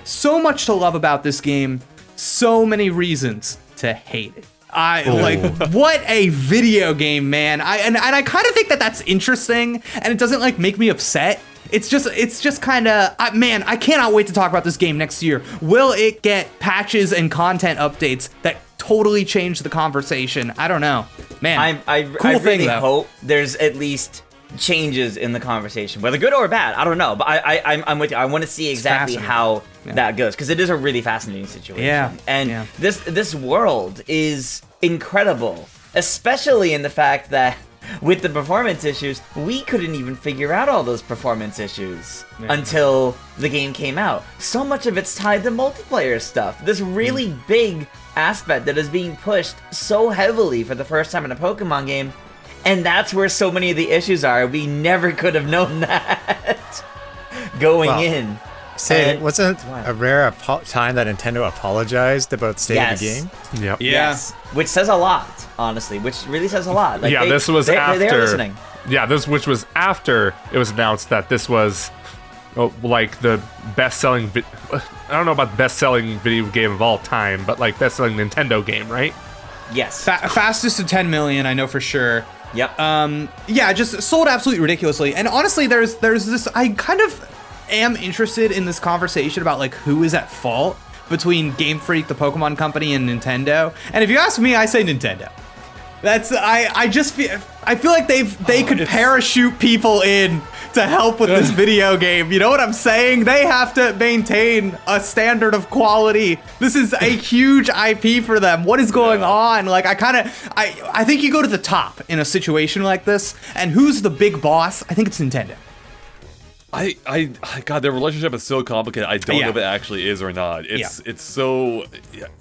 So much to love about this game. So many reasons to hate it. Like, what a video game, man. I kind of think that that's interesting and it doesn't like make me upset. It's just kind of, man, I cannot wait to talk about this game next year. Will it get patches and content updates that totally change the conversation? I don't know. Man, I really hope there's at least changes in the conversation, whether good or bad. I don't know, but I'm with you. I want to see exactly how that goes because it is a really fascinating situation. Yeah, and this world is incredible, especially in the fact that with the performance issues, we couldn't even figure out all those performance issues until the game came out. So much of it's tied to multiplayer stuff. This really big aspect that is being pushed so heavily for the first time in a Pokemon game. And that's where so many of the issues are. We never could have known that going in. Say, wasn't a rare time that Nintendo apologized about the state of the game? Yep. Yes. Which says a lot, honestly. Which really says a lot. Like this was after. They're listening. Yeah, which was after it was announced that this was like the best-selling. I don't know about best-selling video game of all time, but like best-selling Nintendo game, right? Yes. Fastest to 10 million, I know for sure. Yep. Just sold absolutely ridiculously. And honestly, there's this, I kind of am interested in this conversation about like who is at fault between Game Freak, the Pokemon Company, and Nintendo. And if you ask me, I say Nintendo. That's I feel like they could parachute people in to help with this video game. You know what I'm saying? They have to maintain a standard of quality. This is a huge IP for them. What is going on? Like I think you go to the top in a situation like this, and who's the big boss? I think it's Nintendo. God, their relationship is so complicated. I don't know if it actually is or not. It's so,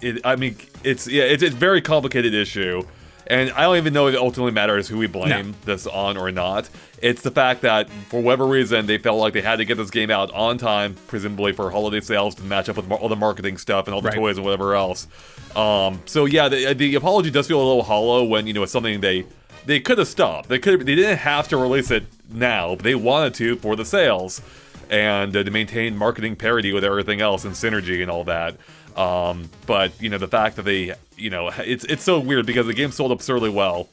it's a very complicated issue. And I don't even know if it ultimately matters who we blame this on or not. It's the fact that, for whatever reason, they felt like they had to get this game out on time, presumably for holiday sales to match up with all the marketing stuff and all the toys and whatever else. The apology does feel a little hollow when, it's something they could have stopped. They didn't have to release it now, but they wanted to for the sales and to maintain marketing parity with everything else and synergy and all that. But the fact that they, it's so weird because the game sold absurdly well,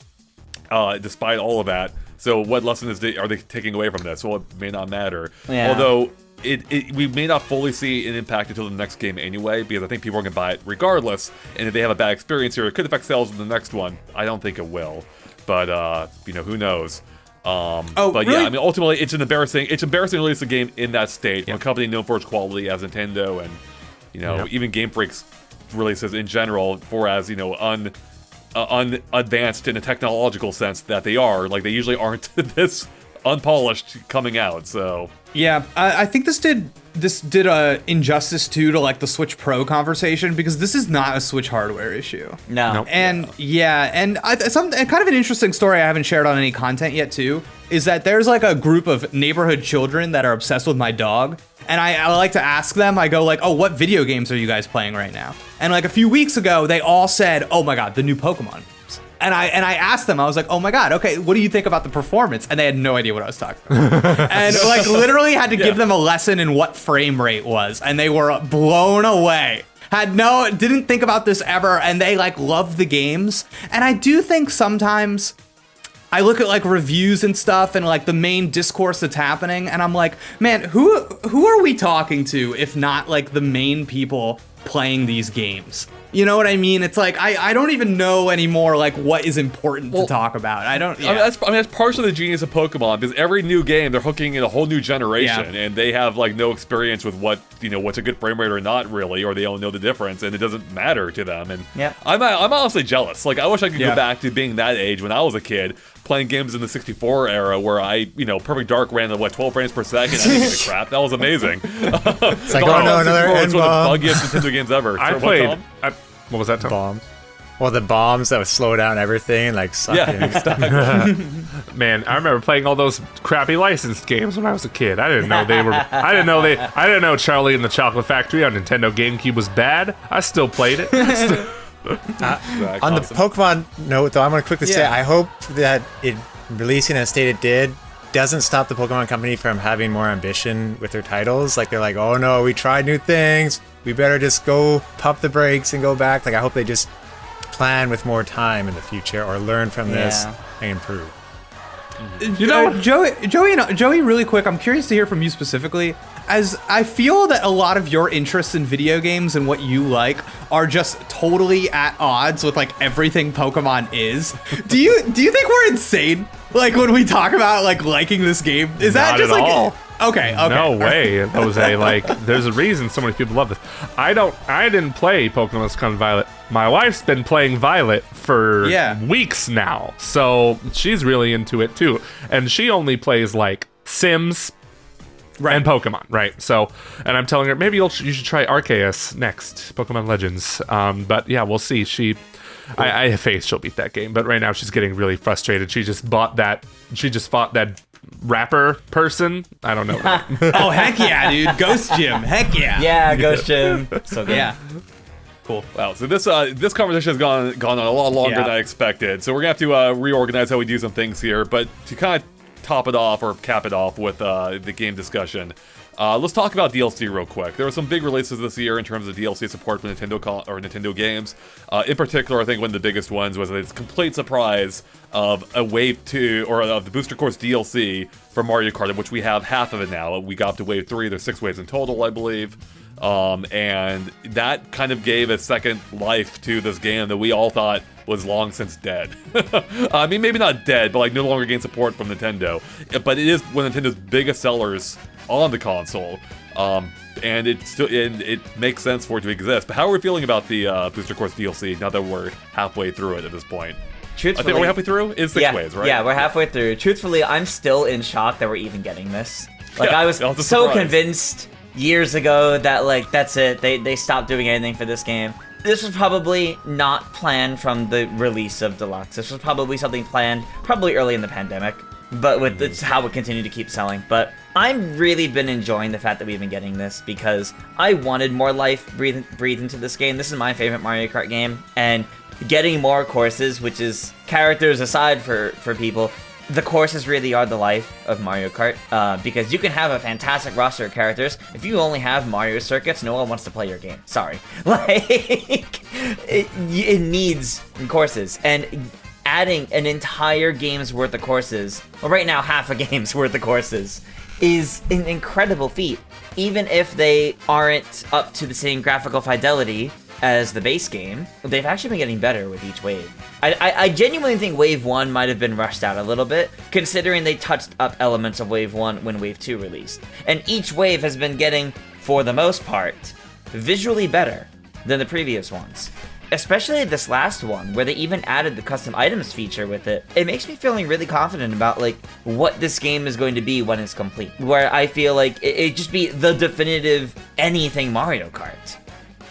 despite all of that. So what lesson are they taking away from this? Well, it may not matter. Yeah. Although we may not fully see an impact until the next game anyway, because I think people are going to buy it regardless. And if they have a bad experience here, it could affect sales in the next one. I don't think it will, but who knows? Really? Ultimately, it's embarrassing to release a game in that state from a company known for its quality as Nintendo and. Even Game Freak's releases in general, for as unadvanced in a technological sense that they are, like they usually aren't this unpolished coming out. So Yeah, I think this did a injustice too to like the Switch Pro conversation, because this is not a Switch hardware issue. No. Nope. And and kind of an interesting story I haven't shared on any content yet too is that there's like a group of neighborhood children that are obsessed with my dog, and I like to ask them. I go like, "Oh, what video games are you guys playing right now?" And like a few weeks ago, they all said, "Oh my god, the new Pokemon." And I asked them, I was like, "Oh my god, okay, what do you think about the performance?" And they had no idea what I was talking about. And like literally had to give them a lesson in what frame rate was, and they were blown away. Didn't think about this ever, and they like love the games. And I do think sometimes I look at like reviews and stuff and like the main discourse that's happening, and I'm like, man, who are we talking to if not like the main people playing these games? You know what I mean? It's like I don't even know anymore like what is important to talk about. I don't. Yeah. I mean, that's partially the genius of Pokemon, because every new game they're hooking in a whole new generation, and they have like no experience with what's a good frame rate or not really, or they don't know the difference, and it doesn't matter to them. And I'm honestly jealous. Like, I wish I could go back to being that age when I was a kid, playing games in the 64 era where Perfect Dark ran at 12 frames per second. I didn't give a crap. That was amazing. It's like, oh no, another It's one of the N-bomb. buggiest Nintendo games ever. I played. What was that, Tom? Bombs. Well, the bombs that would slow down everything, like sucking. Man, I remember playing all those crappy licensed games when I was a kid. I didn't know they were. I didn't know Charlie and the Chocolate Factory on Nintendo GameCube was bad. I still played it. On the Pokemon note, though, I'm going to quickly say I hope that it releasing as stated did doesn't stop the Pokemon Company from having more ambition with their titles. Like, they're like, oh no, we tried new things. We better just go pump the brakes and go back. Like, I hope they just plan with more time in the future or learn from this and improve. You know, Joey, really quick, I'm curious to hear from you specifically, as I feel that a lot of your interests in video games and what you like are just totally at odds with like everything Pokemon is. Do you think we're insane? Like, when we talk about like liking this game, is that Not just at like all. Okay. No way, Jose. Like, there's a reason so many people love this. I didn't play Pokemon Scarlet Violet. My wife's been playing Violet for weeks now, so she's really into it too. And she only plays like Sims and Pokemon, right? So, and I'm telling her maybe you should try Arceus next, Pokemon Legends. But yeah, we'll see. I have faith she'll beat that game, but right now she's getting really frustrated. She just fought that rapper person. I don't know. Oh, heck yeah, dude. Ghost Gym. Heck yeah. Yeah, Ghost Gym. So good. Yeah. Cool. Wow, so this conversation has gone on a lot longer than I expected. So we're gonna have to reorganize how we do some things here. But to kind of top it off or cap it off with the game discussion, let's talk about DLC real quick. There were some big releases this year in terms of DLC support for Nintendo games. In particular, I think one of the biggest ones was this complete surprise of a Wave 2, or of the Booster Course DLC for Mario Kart, of which we have half of it now. We got up to Wave 3, there's 6 waves in total, I believe. And that kind of gave a second life to this game that we all thought was long since dead. I mean, maybe not dead, but like no longer gained support from Nintendo. But it is one of Nintendo's biggest sellers on the console, and it makes sense for it to exist. But how are we feeling about the Booster Course DLC now that we're halfway through it at this point? Truthfully, I think we're halfway through? It's 6 waves, right? Yeah, we're halfway through. Truthfully, I'm still in shock that we're even getting this. Like, Yeah, I was so surprise. convinced years ago that, like, that's it. They stopped doing anything for this game. This was probably not planned from the release of Deluxe. This was probably something planned probably early in the pandemic. But with it's how it continued to keep selling. But I've really been enjoying the fact that we've been getting this, because I wanted more life breathe into this game. This is my favorite Mario Kart game, and getting more courses, which is characters aside for people, the courses really are the life of Mario Kart, because you can have a fantastic roster of characters. If you only have Mario circuits, no one wants to play your game. Sorry. Like, it needs courses, and adding an entire game's worth of courses, well, right now half a game's worth of courses, is an incredible feat. Even if they aren't up to the same graphical fidelity as the base game, they've actually been getting better with each wave. I genuinely think Wave 1 might have been rushed out a little bit, considering they touched up elements of Wave 1 when Wave 2 released. And each wave has been getting, for the most part, visually better than the previous ones. especially this last one, where they even added the custom items feature with it, it makes me feeling really confident about like what this game is going to be when it's complete. Where I feel like it just be the definitive anything Mario Kart,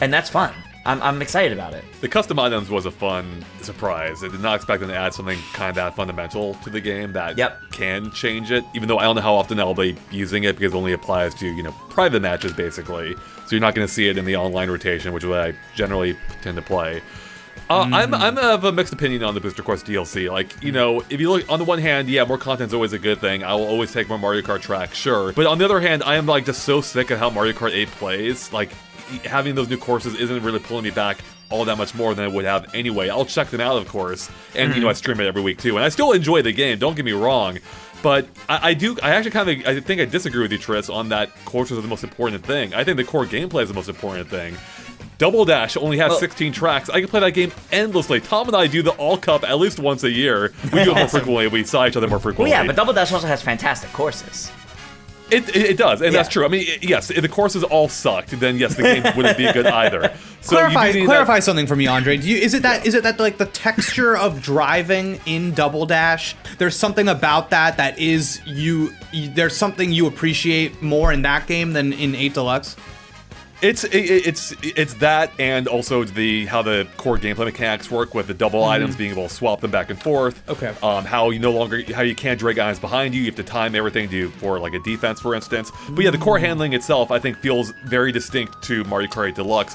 and that's fun. I'm excited about it. The custom items was a fun surprise. I did not expect them to add something kind of that fundamental to the game that can change it, even though I don't know how often I'll be using it because it only applies to, you know, private matches basically. So you're not going to see it in the online rotation, which is what I generally tend to play. I'm of a mixed opinion on the Booster Course DLC. Like, you know, if you look on the one hand, yeah, more content's always a good thing. I will always take more Mario Kart tracks, sure. But on the other hand, I am like just so sick of how Mario Kart 8 plays. Like, having those new courses isn't really pulling me back all that much more than it would have anyway. I'll check them out, of course, and you know, I stream it every week too, and I still enjoy the game. Don't get me wrong, but I think I disagree with you, Tris, on that courses are the most important thing. I think the core gameplay is the most important thing. Double Dash only has 16 tracks. I can play that game endlessly. Tom and I do the All Cup at least once a year. We do it more frequently. We saw each other more frequently. Well, yeah, but Double Dash also has fantastic courses. It does, and that's true. I mean, yes, if the courses all sucked, then yes, the game wouldn't be good either. So clarify something for me, Andre. Is it that like the texture of driving in Double Dash? There's something about that is there's something you appreciate more in that game than in 8 Deluxe? It's that, and also how the core gameplay mechanics work with the double items, being able to swap them back and forth. Okay. How you can't drag items behind you. You have to time everything for like a defense, for instance. But yeah, the core handling itself, I think, feels very distinct to Mario Kart 8 Deluxe.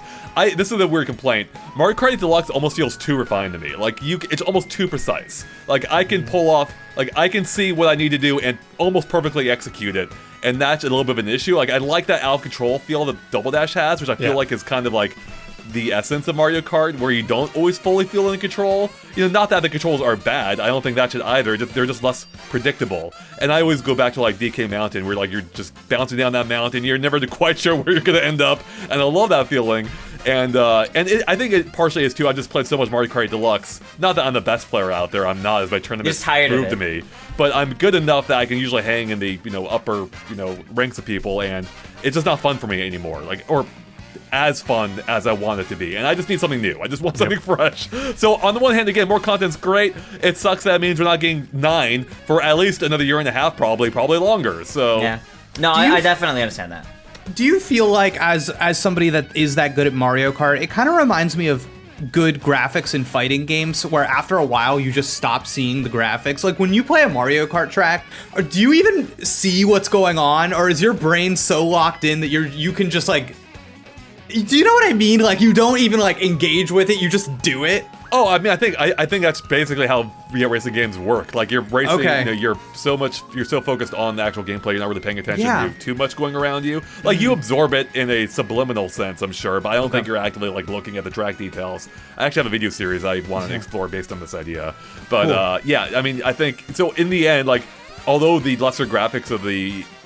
This is a weird complaint. Mario Kart 8 Deluxe almost feels too refined to me. Like it's almost too precise. Like I can pull off, like I can see what I need to do and almost perfectly execute it. And that's a little bit of an issue. Like, I like that out-of-control feel that Double Dash has, which I feel like is kind of like the essence of Mario Kart, where you don't always fully feel in control. You know, not that the controls are bad. I don't think that should either. They're just less predictable. And I always go back to, like, DK Mountain, where, like, you're just bouncing down that mountain. You're never quite sure where you're going to end up. And I love that feeling. And I think it partially is, too. I just played so much Mario Kart Deluxe. Not that I'm the best player out there. I'm not, as my tournaments prove to me. But I'm good enough that I can usually hang in the, upper, ranks of people, and it's just not fun for me anymore. Like, or as fun as I want it to be. And I just need something new. I just want something fresh. So on the one hand, again, more content's great. It sucks that means we're not getting 9 for at least another year and a half, probably longer. So yeah. No, I definitely understand that. Do you feel like, as somebody that is that good at Mario Kart, it kind of reminds me of good graphics in fighting games, where after a while you just stop seeing the graphics? Like when you play a Mario Kart track, or do you even see what's going on, or is your brain so locked in that you can just like, do you know what I mean? Like you don't even like engage with it, you just do it. Oh, I mean, I think that's basically how racing games work. Like you're racing, you're so focused on the actual gameplay, you're not really paying attention to too much going around you. Like you absorb it in a subliminal sense, I'm sure, but I don't think you're actively like looking at the track details. I actually have a video series I want to explore based on this idea. But yeah, I mean, I think so. In the end, like although the lesser graphics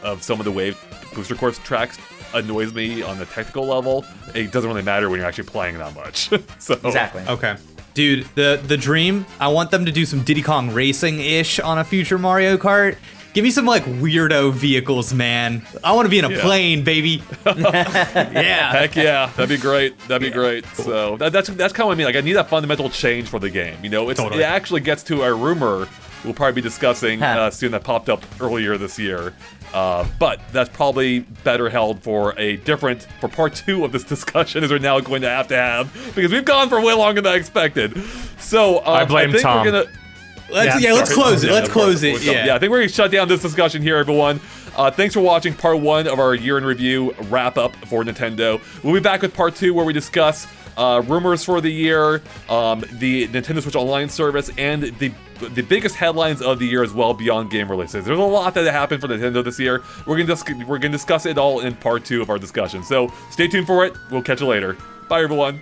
of some of the Wave Booster Course tracks annoys me on the technical level, it doesn't really matter when you're actually playing that much. So exactly. Okay. Dude, the dream, I want them to do some Diddy Kong Racing-ish on a future Mario Kart. Give me some, like, weirdo vehicles, man. I want to be in a plane, baby. Yeah. Heck yeah. That'd be great. That'd be great. So that's kind of what I mean. Like, I need that fundamental change for the game. You know, it actually gets to a rumor we'll probably be discussing soon that popped up earlier this year. But that's probably better held for part 2 of this discussion, as we're now going to have, because we've gone for way longer than I expected. So I blame Tom. Let's close it. Let's close it. Yeah, I think we're going to shut down this discussion here, everyone. Thanks for watching part 1 of our year in review wrap-up for Nintendo. We'll be back with part 2, where we discuss rumors for the year, the Nintendo Switch Online service, and the biggest headlines of the year as well beyond game releases. There's a lot that happened for Nintendo this year. We're gonna discuss it all in part 2 of our discussion. So stay tuned for it. We'll catch you later. Bye, everyone.